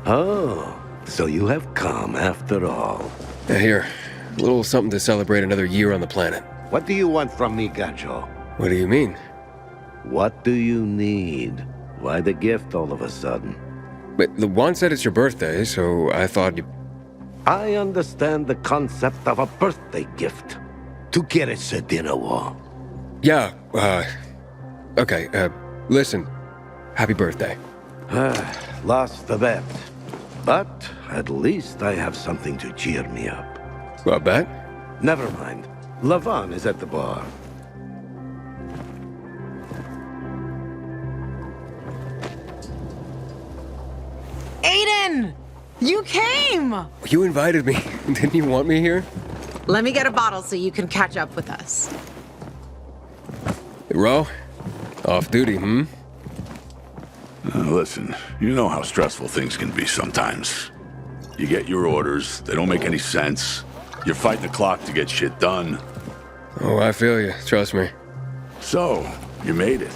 Oh, so you have come after all. Here, a little something to celebrate another year on the planet. What do you want from me, Gajo? What do you mean? What do you need? Why the gift all of a sudden? But Juan said it's your birthday, so I thought you... I understand the concept of a birthday gift. Tu quieres dinner war? Yeah, okay, listen. Happy birthday. Lost the bet. But at least I have something to cheer me up. A bet? Never mind. Lavon is at the bar. Aiden! You came! You invited me. Didn't you want me here? Let me get a bottle so you can catch up with us. Ro? Off duty, hmm? Listen, you know how stressful things can be sometimes. You get your orders, they don't make any sense. You're fighting the clock to get shit done. Oh, I feel you. Trust me. So, you made it.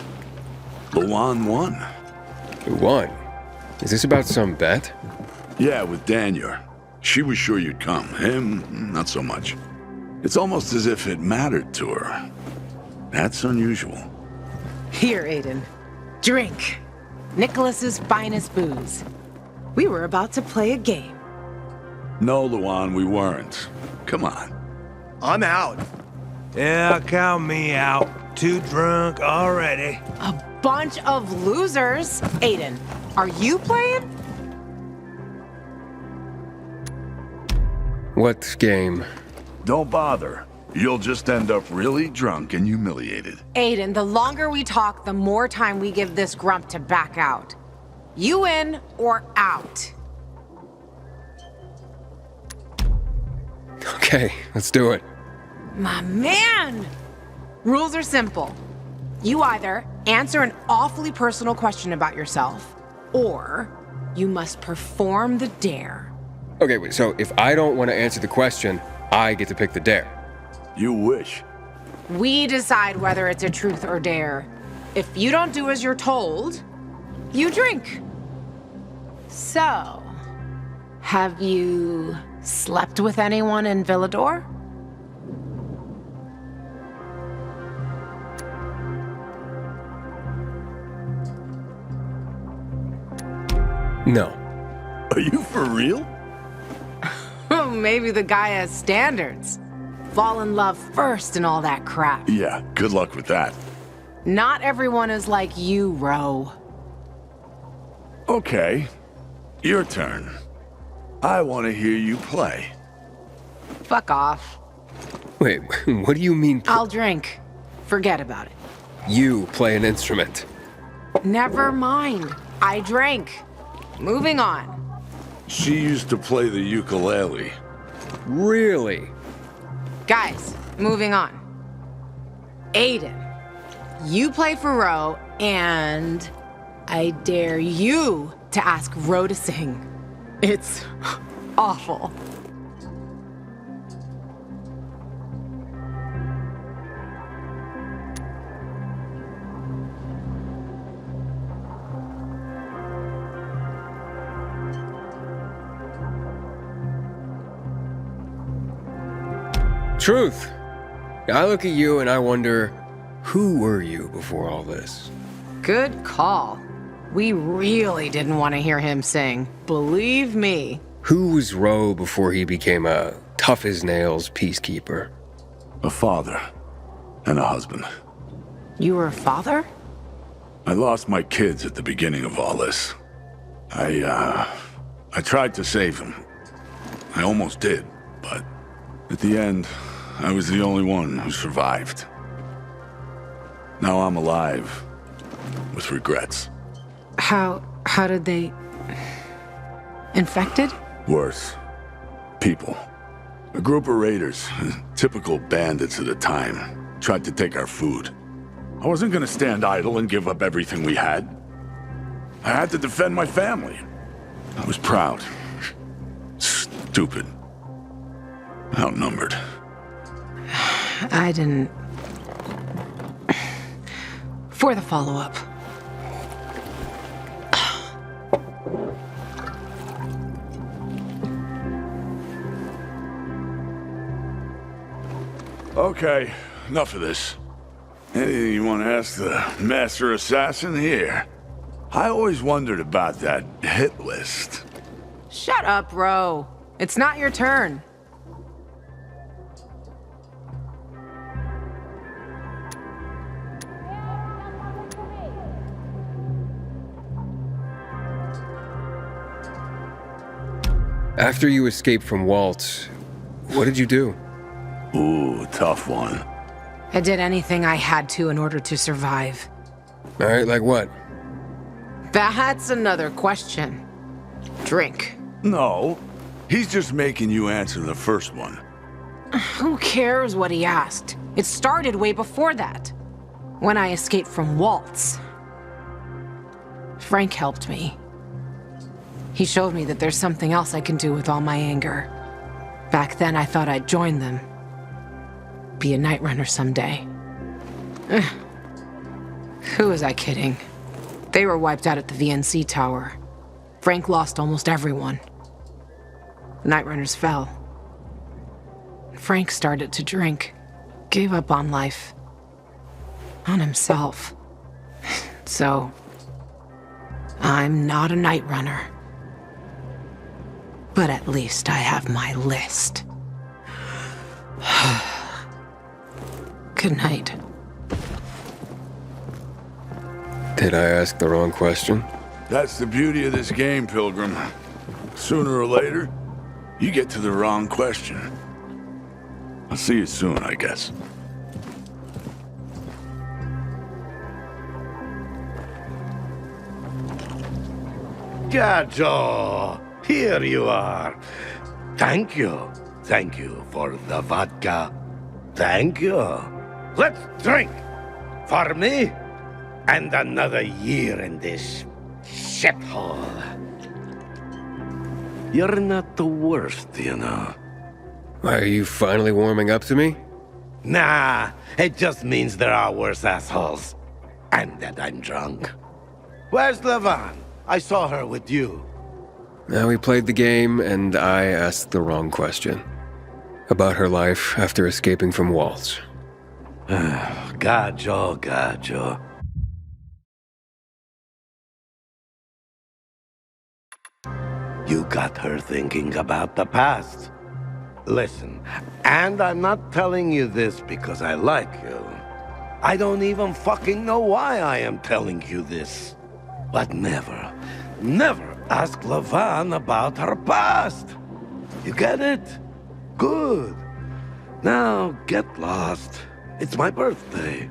Luan won. You won? Is this about some bet? Yeah, with Daniel. She was sure you'd come. Him, not so much. It's almost as if it mattered to her. That's unusual. Here, Aiden. Drink. Nicholas's finest booze. We were about to play a game. No, Luan, we weren't. Come on. I'm out. Yeah, count me out. Too drunk already. A bunch of losers. Aiden, are you playing? What game? Don't bother. You'll just end up really drunk and humiliated. Aiden, the longer we talk, the more time we give this grump to back out. You in or out? Okay, let's do it. My man! Rules are simple. You either answer an awfully personal question about yourself, or you must perform the dare. Okay, wait, so if I don't want to answer the question, I get to pick the dare. You wish. We decide whether it's a truth or dare. If you don't do as you're told, you drink. So, have you slept with anyone in Villador? No. Are you for real? Oh, maybe the guy has standards. Fall in love first and all that crap. Yeah, good luck with that. Not everyone is like you, Ro. Okay, your turn. I want to hear you play. Fuck off. Wait, what do you mean? I'll drink. Forget about it. You play an instrument. Never mind. I drank. Moving on. She used to play the ukulele. Really? Guys, moving on. Aiden, you play for Ro, and I dare you to ask Ro to sing. It's awful. Truth. I look at you and I wonder, who were you before all this? Good call. We really didn't want to hear him sing. Believe me. Who was Ro before he became a tough-as-nails peacekeeper? A father. And a husband. You were a father? I lost my kids at the beginning of all this. I tried to save them. I almost did, but at the end, I was the only one who survived. Now I'm alive, with regrets. How did they... Infected? Worse. People. A group of raiders, typical bandits of the time, tried to take our food. I wasn't gonna stand idle and give up everything we had. I had to defend my family. I was proud. Stupid. Outnumbered. I didn't... For the follow-up. Okay, enough of this. Anything you want to ask the Master Assassin here? I always wondered about that hit list. Shut up, Ro. It's not your turn. After you escaped from Waltz, what did you do? Ooh, tough one. I did anything I had to in order to survive. All right, like what? That's another question. Drink. No, he's just making you answer the first one. Who cares what he asked? It started way before that. When I escaped from Waltz. Frank helped me. He showed me that there's something else I can do with all my anger. Back then, I thought I'd join them. Be a night runner someday. Who was I kidding? They were wiped out at the VNC tower. Frank lost almost everyone. The night runners fell. Frank started to drink. Gave up on life. On himself. So, I'm not a night runner. But at least I have my list. Good night. Did I ask the wrong question? That's the beauty of this game, Pilgrim. Sooner or later, you get to the wrong question. I'll see you soon, I guess. Gajo, here you are. Thank you. Thank you for the vodka. Thank you. Let's drink. For me, and another year in this shithole. You're not the worst, you know. Are you finally warming up to me? Nah, it just means there are worse assholes. And that I'm drunk. Where's Levan? I saw her with you. Now we played the game, and I asked the wrong question. About her life after escaping from Waltz. Gajo. You got her thinking about the past. Listen, and I'm not telling you this because I like you. I don't even fucking know why I am telling you this. But never, never ask Lavan about her past. You get it? Good. Now, get lost. It's my birthday.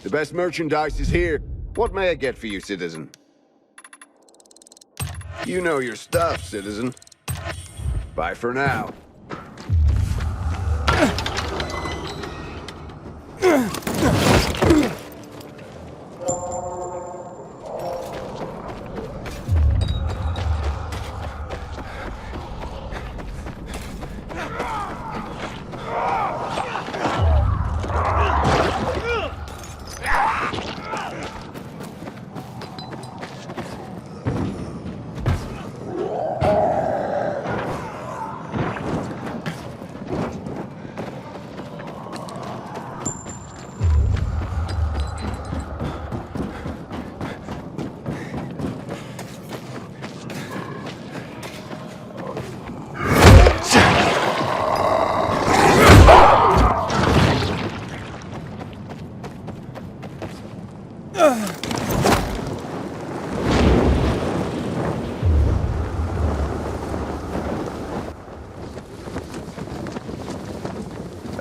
The best merchandise is here. What may I get for you, citizen? You know your stuff, citizen. Bye for now.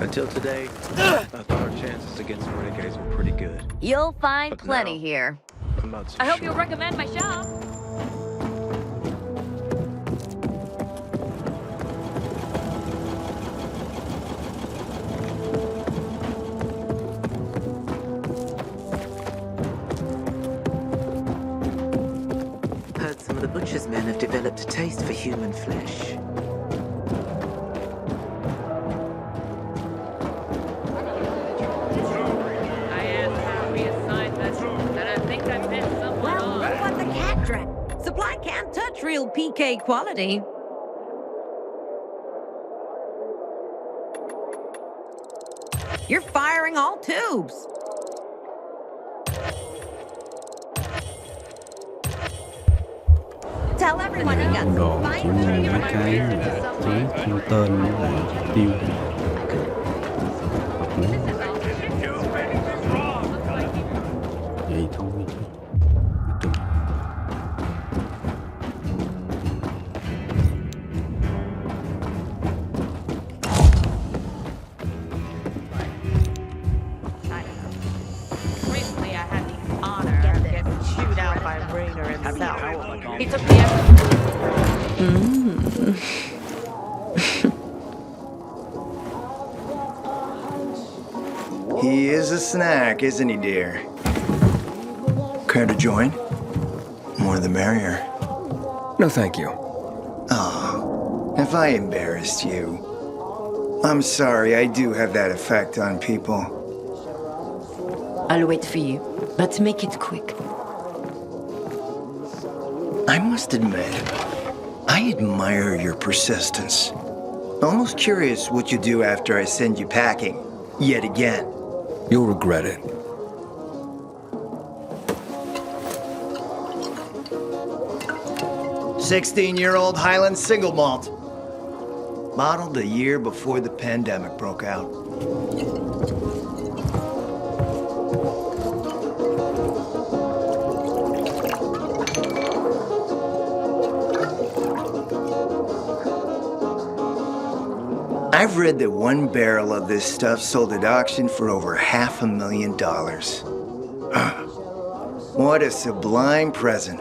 Until today, I thought our chances against renegades were pretty good. You'll find But plenty now, here. I'm not so I hope sure. you'll recommend my shop. Heard some of the butcher's men have developed a taste for human flesh. Supply can't touch real PK quality. You're firing all tubes. Tell everyone you got Đồ some chỉ mua mấy cái là chế không tên với lại tiêu. Vậy thôi chứ. Recently, I had the honor of getting chewed out by Rainer himself. He took me He is a snack, isn't he, dear? Care to join? More the merrier. No, thank you. Oh, if I embarrassed you. I'm sorry, I do have that effect on people. I'll wait for you, but make it quick. I must admit, I admire your persistence. Almost curious what you do after I send you packing, yet again. You'll regret it. "16-year-old Highland single malt. Bottled a year before the pandemic broke out. I've read that one barrel of this stuff sold at auction for over $500,000. What a sublime present.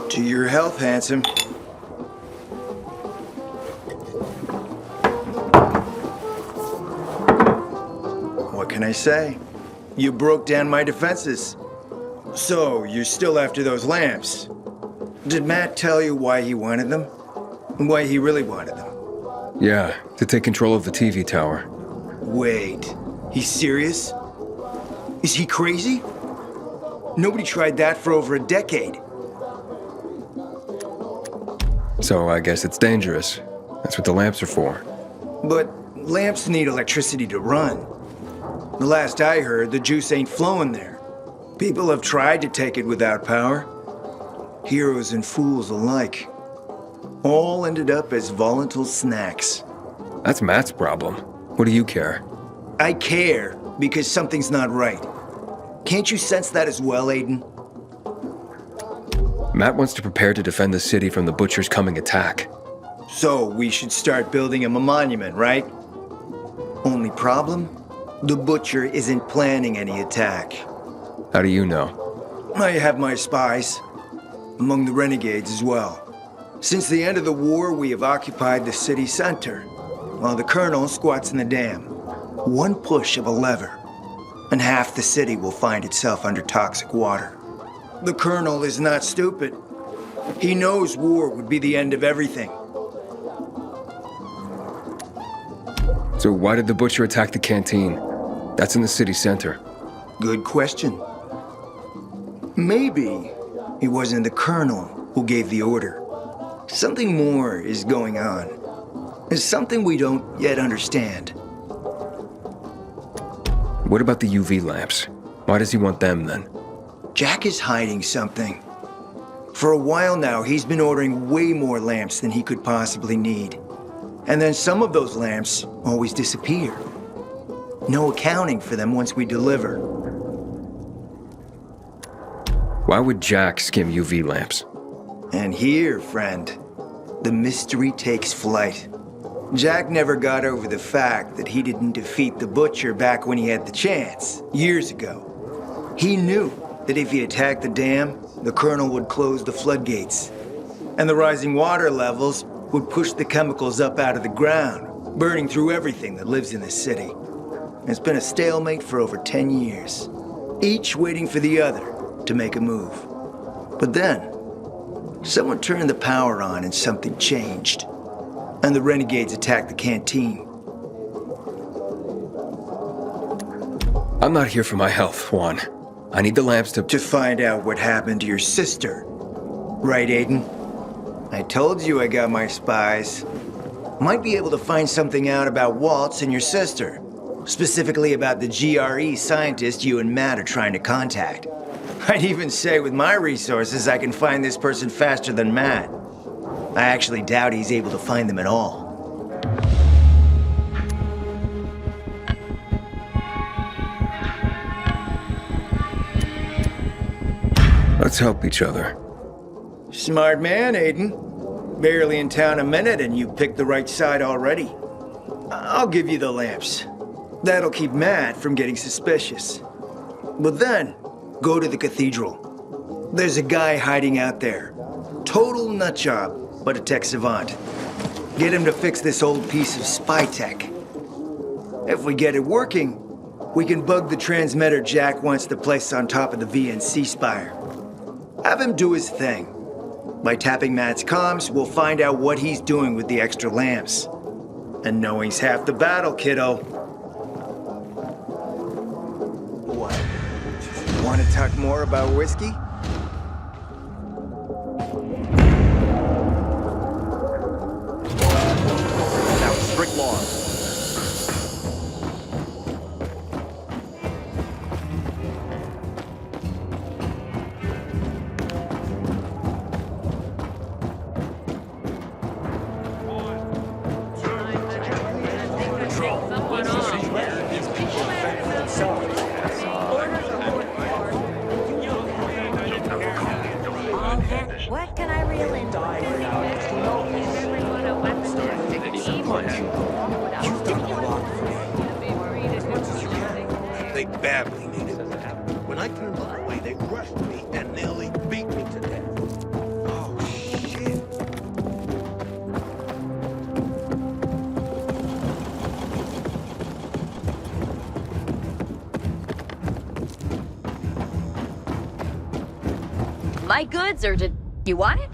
To your health, handsome. What can I say? You broke down my defenses. So, you're still after those lamps. Did Matt tell you why he wanted them? Why he really wanted them? Yeah, to take control of the TV tower. Wait, he's serious? Is he crazy? Nobody tried that for over a decade. So I guess it's dangerous. That's what the lamps are for. But lamps need electricity to run. The last I heard, the juice ain't flowing there. People have tried to take it without power. Heroes and fools alike. All ended up as volatile snacks. That's Matt's problem. What do you care? I care because something's not right. Can't you sense that as well, Aiden? Matt wants to prepare to defend the city from the Butcher's coming attack. So we should start building him a monument, right? Only problem? The Butcher isn't planning any attack. How do you know? I have my spies. Among the renegades as well. Since the end of the war, we have occupied the city center, while the Colonel squats in the dam. One push of a lever, and half the city will find itself under toxic water. The Colonel is not stupid. He knows war would be the end of everything. So why did the Butcher attack the canteen? That's in the city center. Good question. Maybe it wasn't the Colonel who gave the order. Something more is going on. It's something we don't yet understand. What about the UV lamps? Why does he want them then? Jack is hiding something. For a while now, he's been ordering way more lamps than he could possibly need. And then some of those lamps always disappear. No accounting for them once we deliver. Why would Jack skim UV lamps? And here, friend, the mystery takes flight. Jack never got over the fact that he didn't defeat the Butcher back when he had the chance, years ago. He knew that if he attacked the dam, the Colonel would close the floodgates. And the rising water levels would push the chemicals up out of the ground, burning through everything that lives in the city. It's been a stalemate for over 10 years, each waiting for the other to make a move. But then, someone turned the power on and something changed. And the renegades attacked the canteen. I'm not here for my health, Juan. I need the lamps to find out what happened to your sister. Right, Aiden? I told you I got my spies. Might be able to find something out about Waltz and your sister. Specifically about the GRE scientist you and Matt are trying to contact. I'd even say with my resources, I can find this person faster than Matt. I actually doubt he's able to find them at all. Let's help each other. Smart man, Aiden. Barely in town a minute and you picked the right side already. I'll give you the lamps. That'll keep Matt from getting suspicious. But then, go to the Cathedral. There's a guy hiding out there. Total nutjob, but a tech savant. Get him to fix this old piece of spy tech. If we get it working, we can bug the transmitter Jack wants to place on top of the VNC spire. Have him do his thing. By tapping Matt's comms, we'll find out what he's doing with the extra lamps. And knowing's half the battle, kiddo. What? Want to talk more about whiskey? Now, strict laws. badly need it. When I turned them away, they rushed me and nearly beat me to death. Oh, shit. My goods, or did you want it?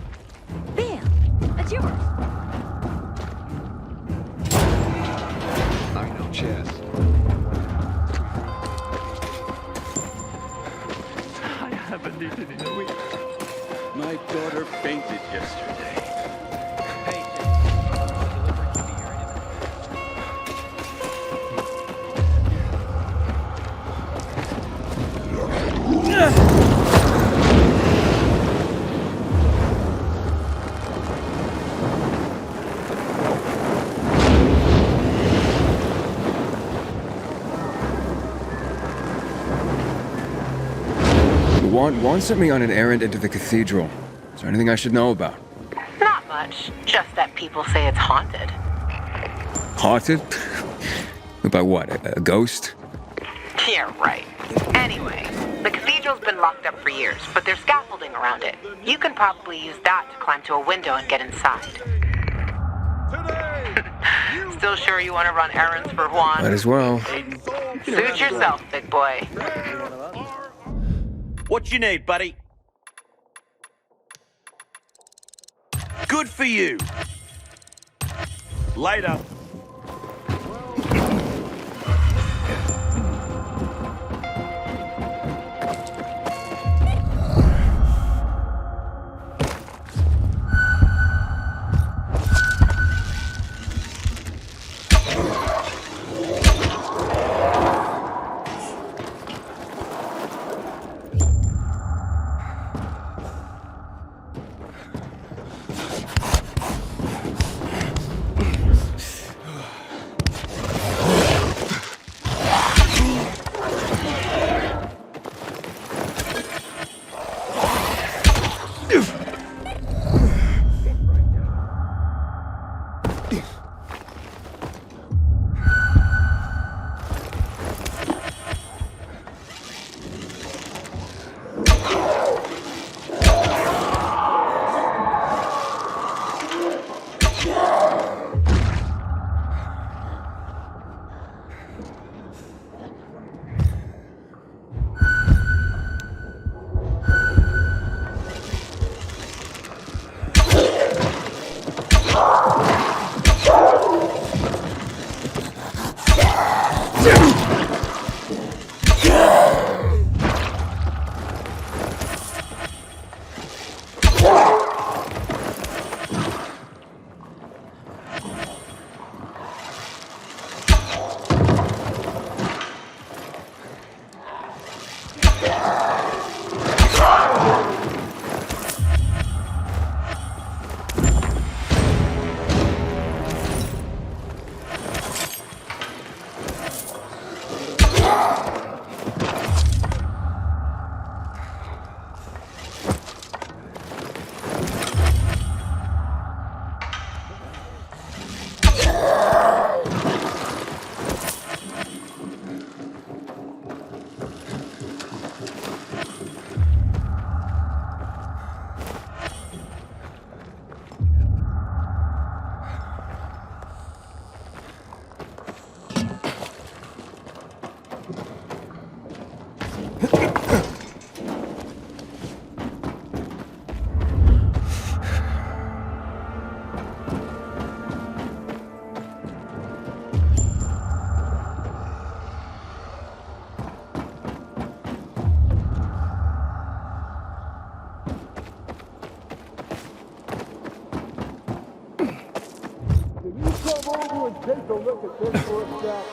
Bam! That's yours. I know chess. I haven't eaten in a week. My daughter fainted yesterday. Juan sent me on an errand into the cathedral. Is there anything I should know about? Not much. Just that people say it's haunted. Haunted? By what? A ghost? Yeah, right. Anyway, the cathedral's been locked up for years, but there's scaffolding around it. You can probably use that to climb to a window and get inside. Still sure you want to run errands for Juan? Might as well. Suit yourself, big boy. What you need, buddy? Good for you. Later. Take a look at this for a sec.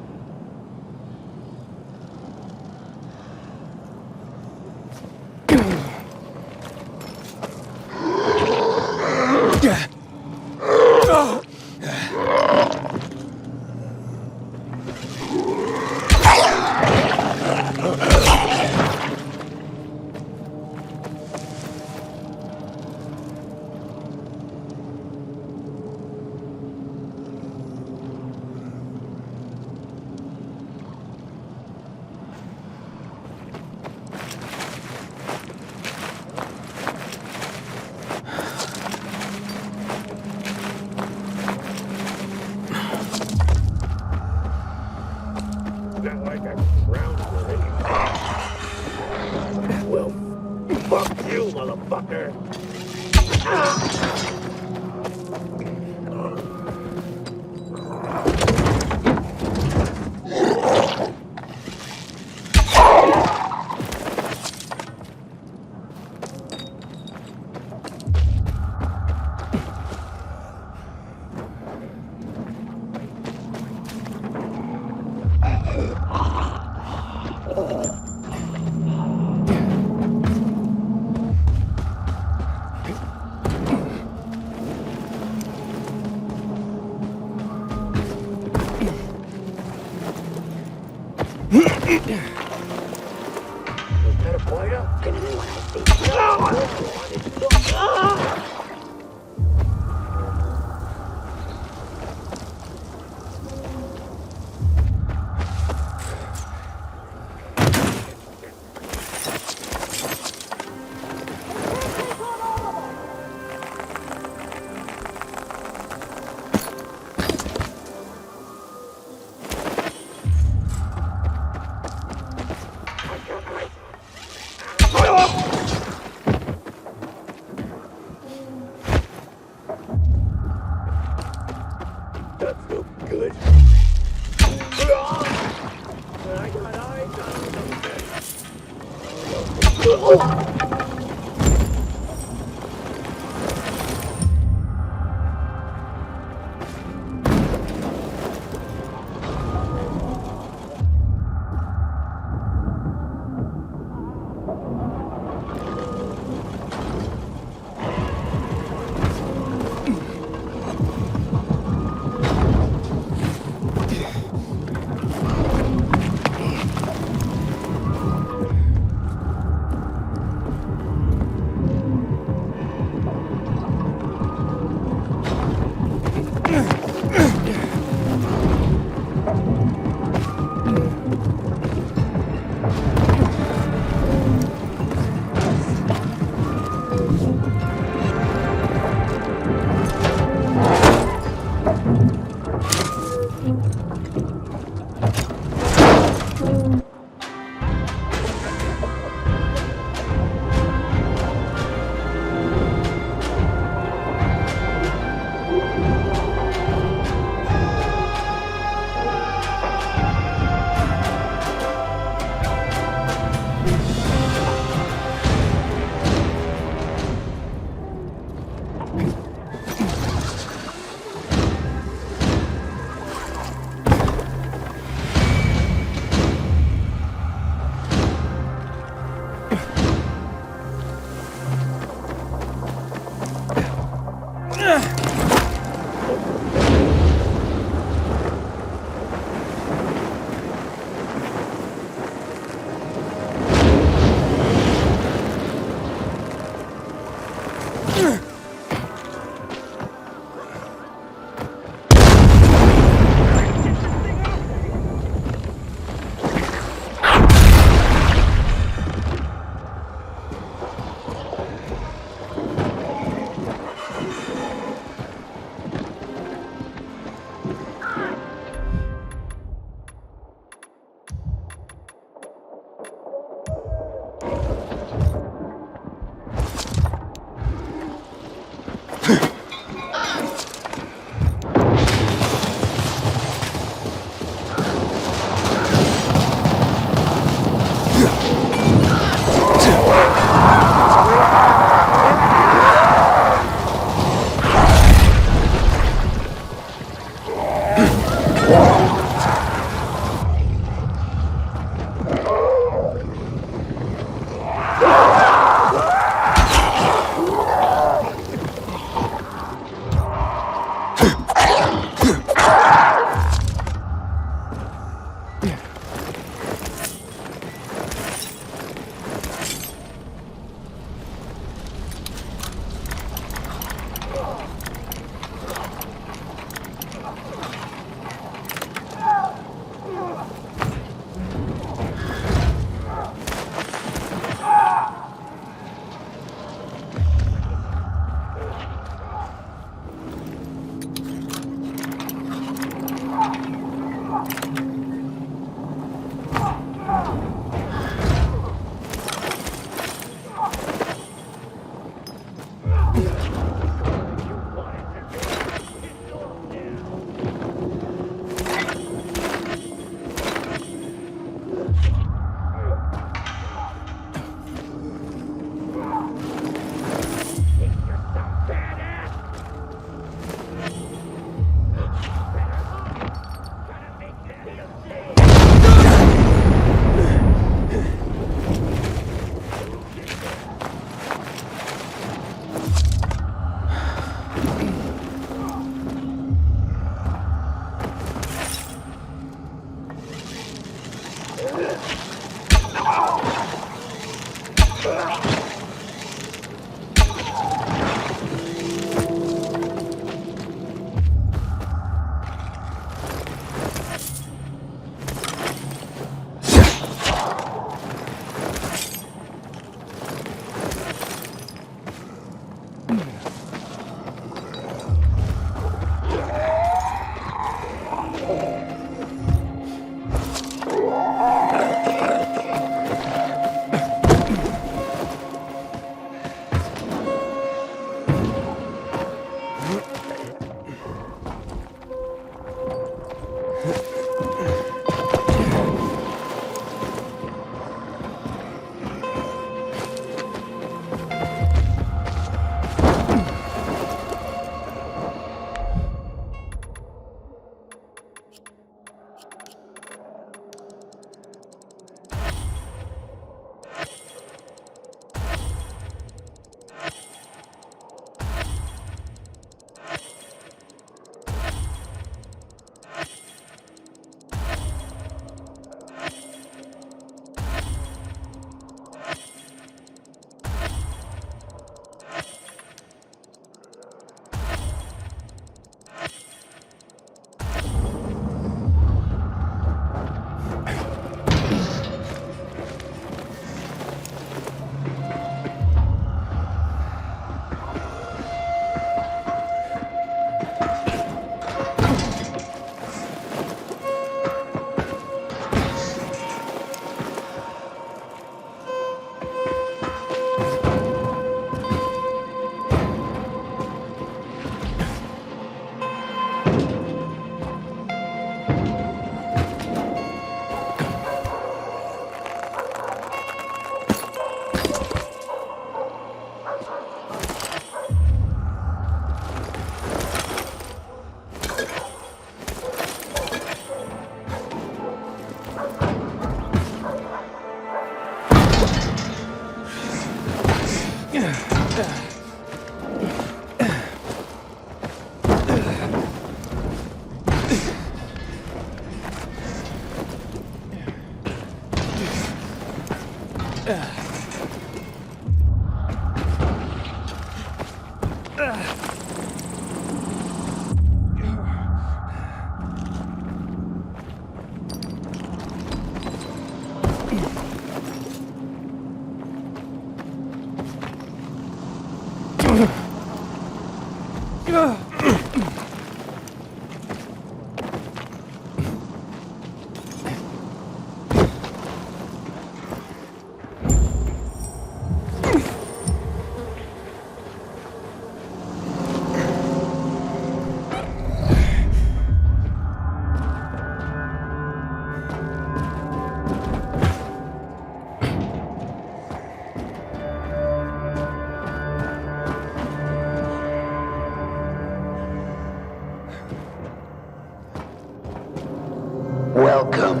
Welcome,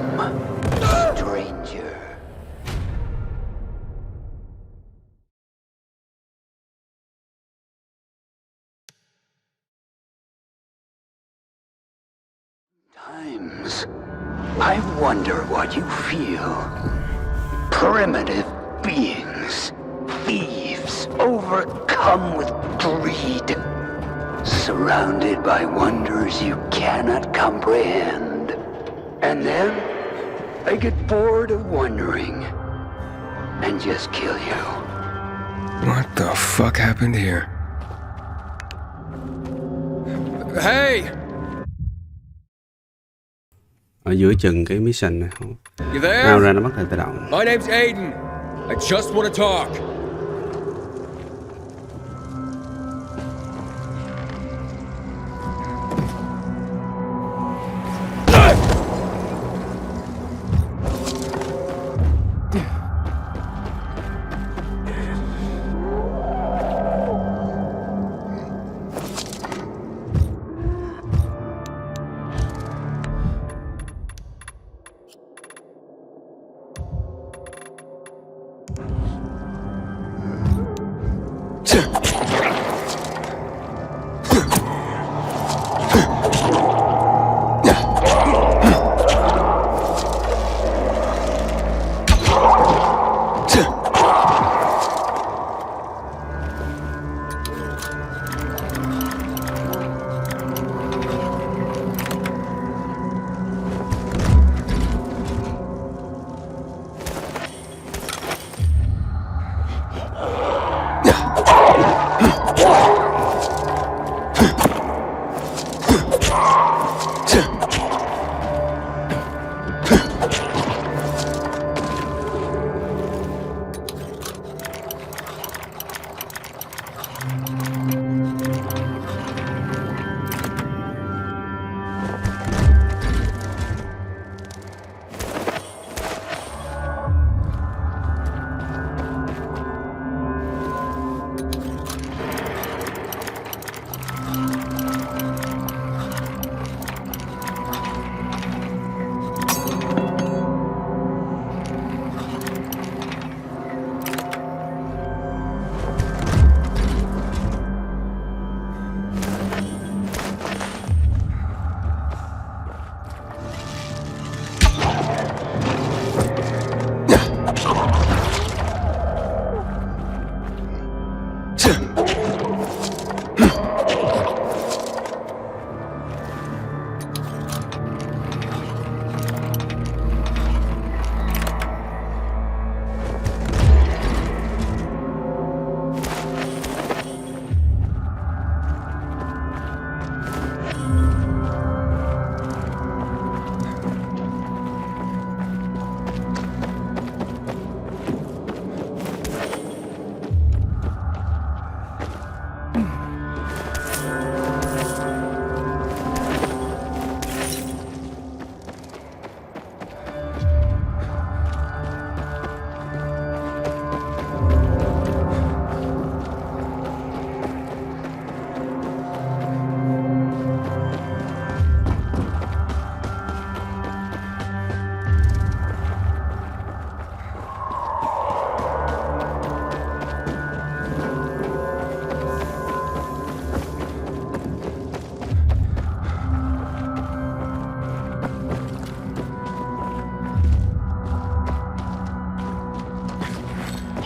stranger. Times, I wonder what you feel. Primitive beings, thieves, overcome with greed, surrounded by wonders you cannot comprehend. And then, I get bored of wondering, and just kill you. What the fuck happened here? Hey! Ở giữa chừng cái mission này không. You there? Nào ra nó bắt đầu tự động. My name's Aiden. I just want to talk.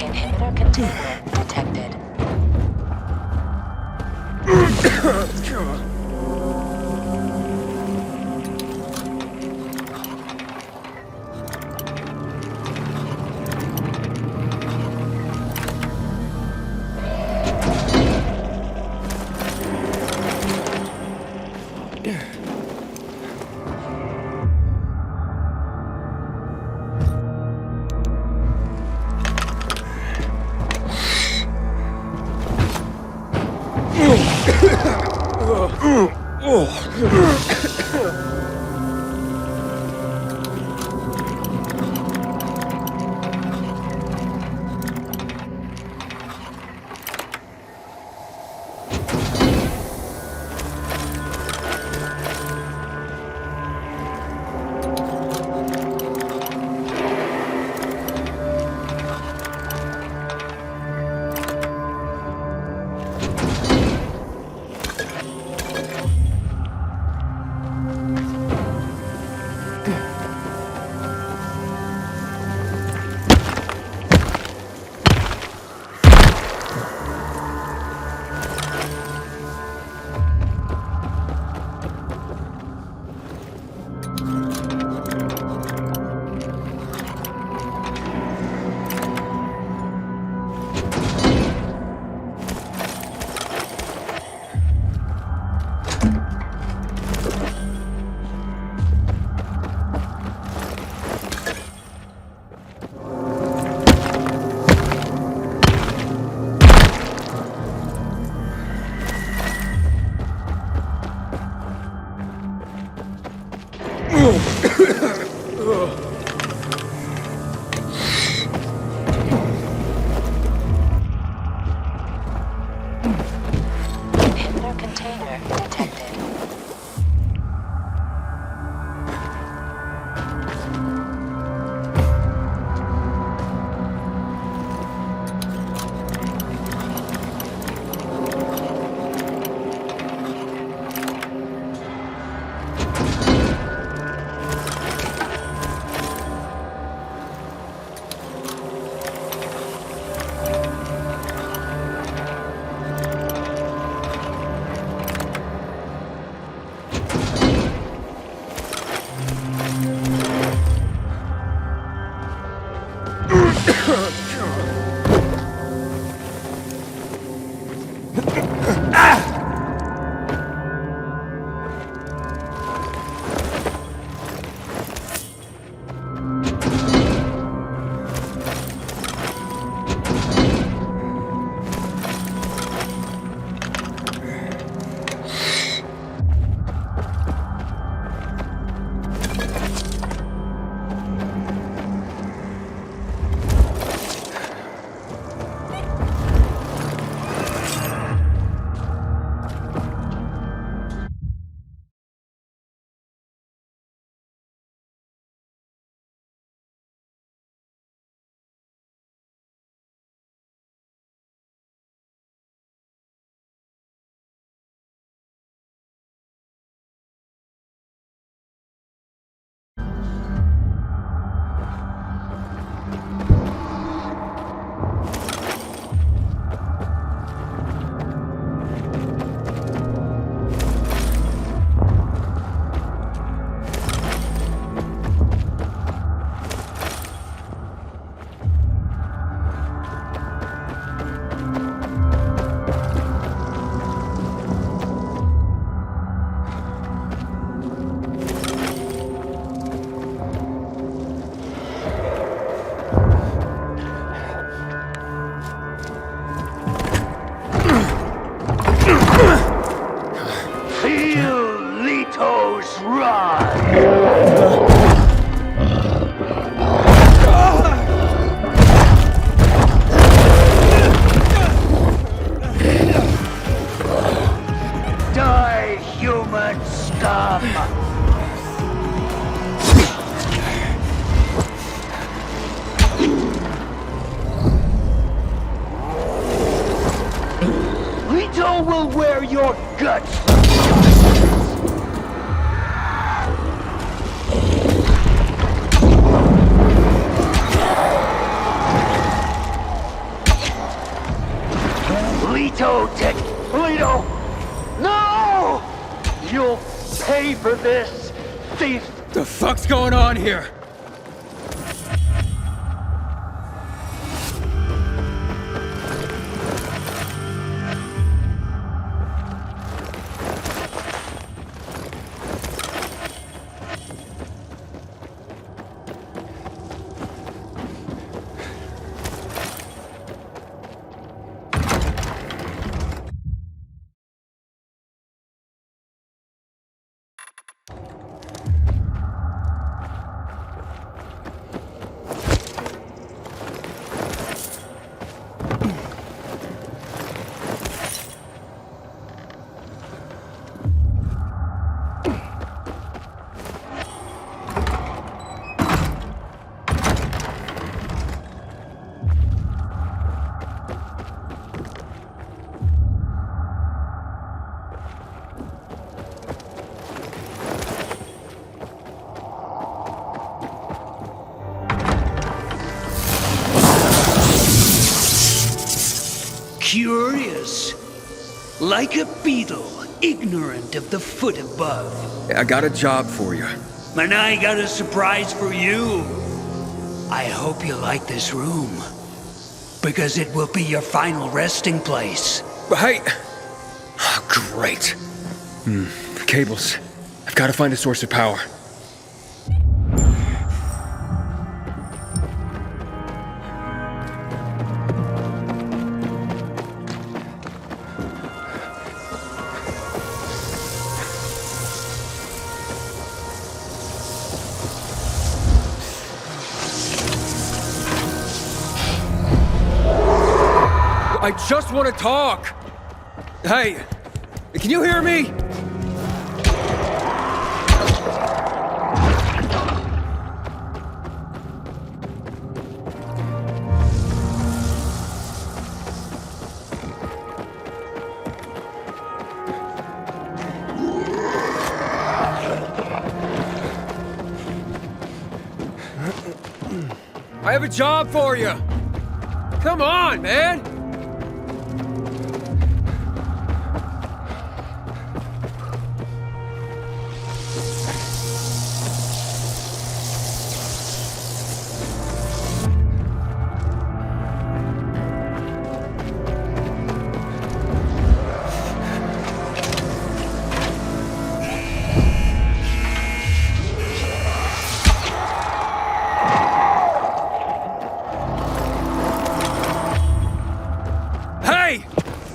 Inhibitor containment detected. Leto will wear your guts! Leto! No! You'll pay for this, thief! The fuck's going on here? Curious. Like a beetle, ignorant of the foot above. I got a job for you. And I got a surprise for you. I hope you like this room. Because it will be your final resting place. Hey! Oh, great. Cables. I've got to find a source of power. I just want to talk! Hey, can you hear me? I have a job for you! Come on, man!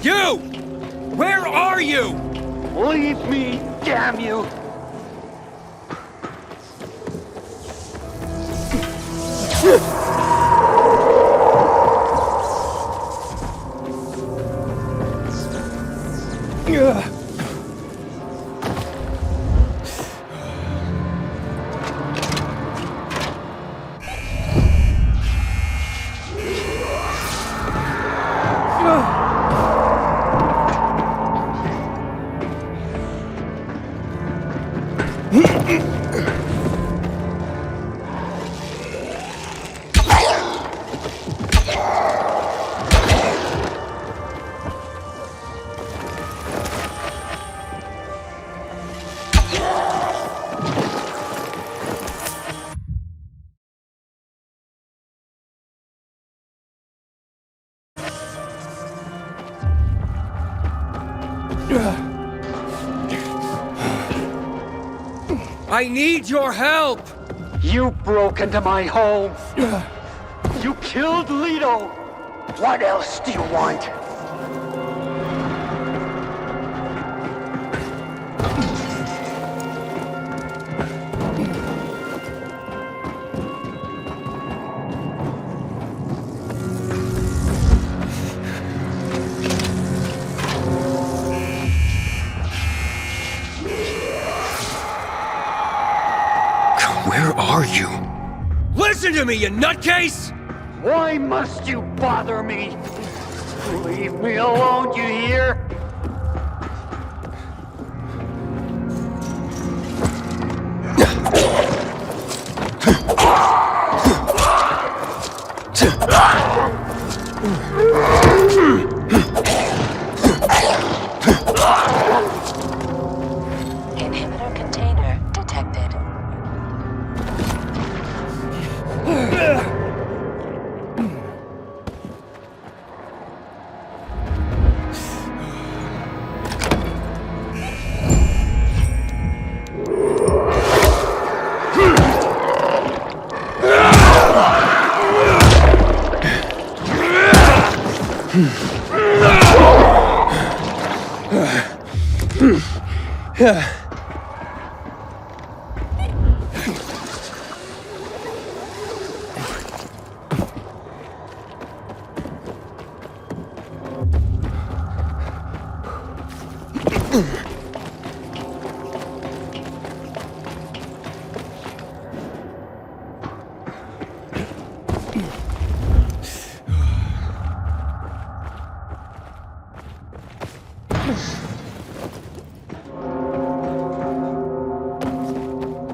You! Where are you? Leave me, damn you! I need your help! You broke into my home! You killed Leto! What else do you want? Where are you? Listen to me, you nutcase! Why must you bother me? Leave me alone, you hear?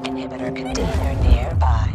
Inhibitor container nearby.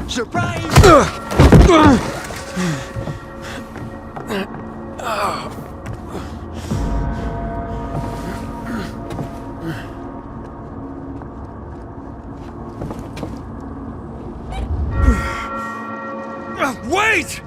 Surprise! Wait!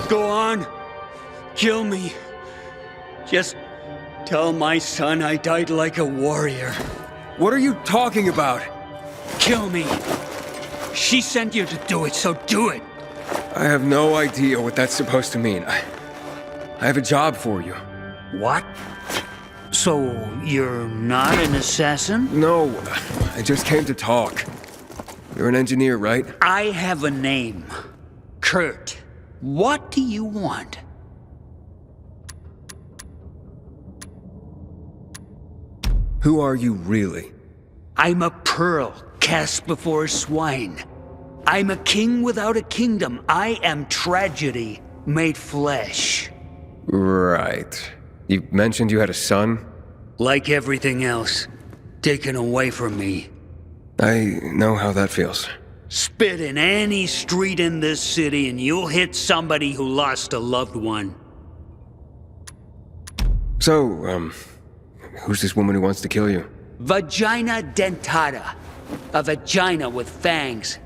Go on. Kill me. Just tell my son I died like a warrior. What are you talking about? Kill me. She sent you to do it, so do it. I have no idea what that's supposed to mean. I have a job for you. What? So, you're not an assassin? No, I just came to talk. You're an engineer, right? I have a name. Kurt. What do you want? Who are you really? I'm a pearl cast before swine. I'm a king without a kingdom. I am tragedy made flesh. Right. You mentioned you had a son? Like everything else, taken away from me. I know how that feels. Spit in any street in this city and you'll hit somebody who lost a loved one. So, who's this woman who wants to kill you? Vagina dentata. A vagina with fangs.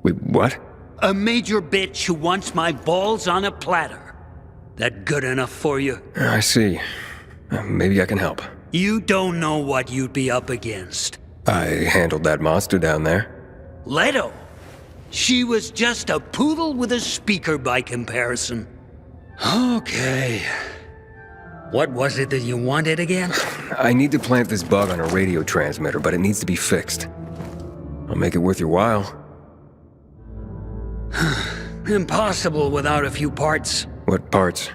Wait, what? A major bitch who wants my balls on a platter. That good enough for you? I see. Maybe I can help. You don't know what you'd be up against. I handled that monster down there. Leto. She was just a poodle with a speaker by comparison. Okay. What was it that you wanted again? I need to plant this bug on a radio transmitter, but it needs to be fixed. I'll make it worth your while. Impossible without a few parts. What parts?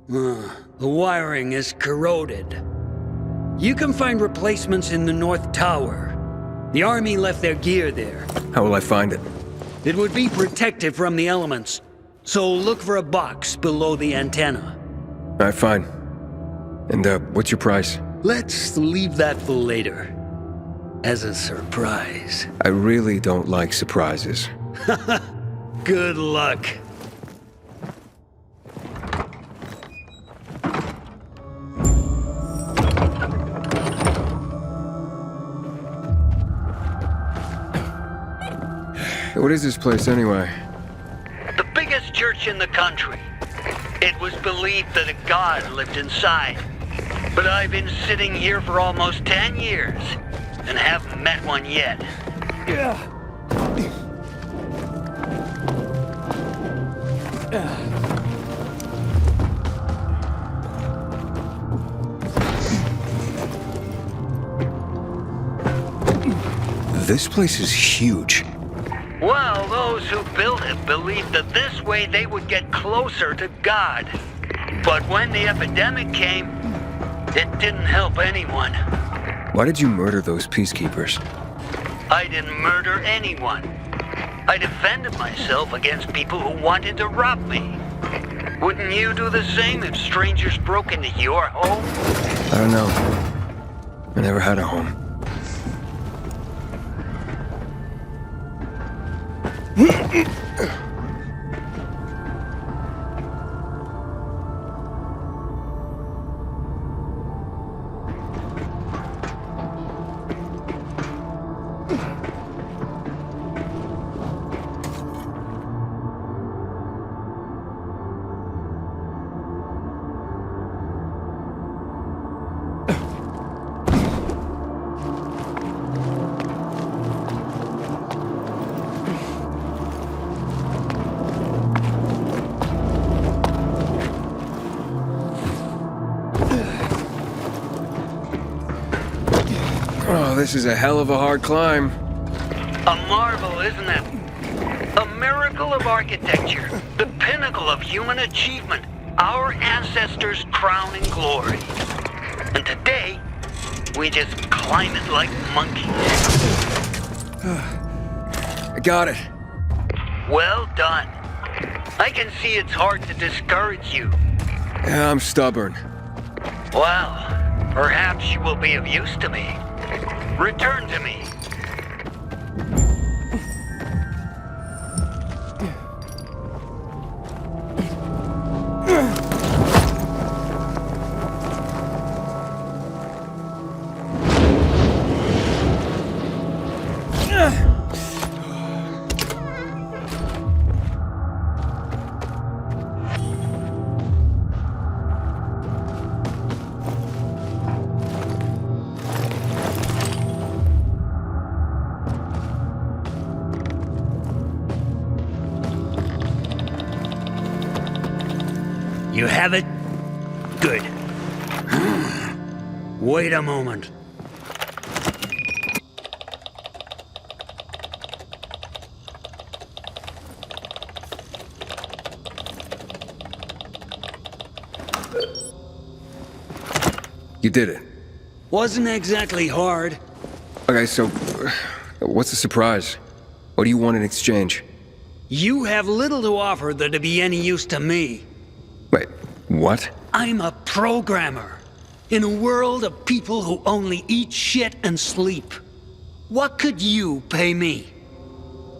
The wiring is corroded. You can find replacements in the North Tower. The army left their gear there. How will I find it? It would be protected from the elements, so look for a box below the antenna. Alright, fine. And, what's your price? Let's leave that for later. As a surprise. I really don't like surprises. Good luck. What is this place, anyway? The biggest church in the country. It was believed that a god lived inside. But I've been sitting here for almost 10 years, and haven't met one yet. This place is huge. Well, those who built it believed that this way they would get closer to God. But when the epidemic came, it didn't help anyone. Why did you murder those peacekeepers? I didn't murder anyone. I defended myself against people who wanted to rob me. Wouldn't you do the same if strangers broke into your home? I don't know. I never had a home. This is a hell of a hard climb. A marvel, isn't it? A miracle of architecture, the pinnacle of human achievement, our ancestors' crowning glory. And today, we just climb it like monkeys. I got it. Well done. I can see it's hard to discourage you. Yeah, I'm stubborn. Well, perhaps you will be of use to me. Return to me. You have it? Good. Wait a moment. You did it. Wasn't exactly hard. Okay, so what's the surprise? What do you want in exchange? You have little to offer that'd be any use to me. Wait, what? I'm a programmer. In a world of people who only eat shit and sleep. What could you pay me?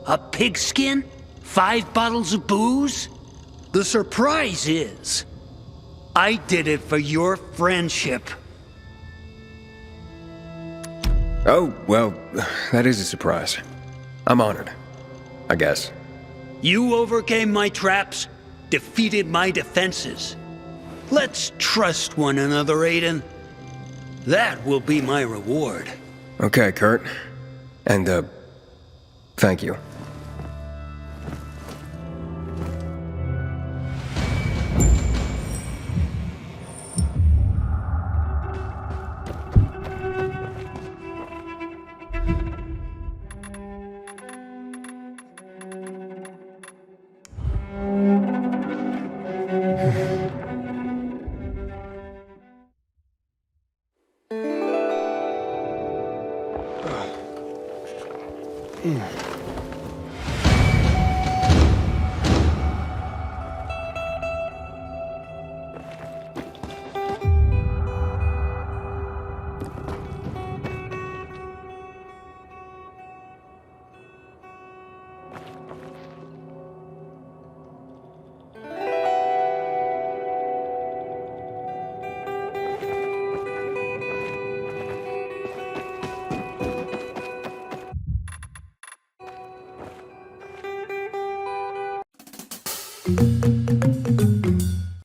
A pigskin? 5 bottles of booze? The surprise is, I did it for your friendship. Oh, well, that is a surprise. I'm honored, I guess. You overcame my traps, defeated my defenses. Let's trust one another, Aiden. That will be my reward. Okay, Kurt. And, thank you. Mm.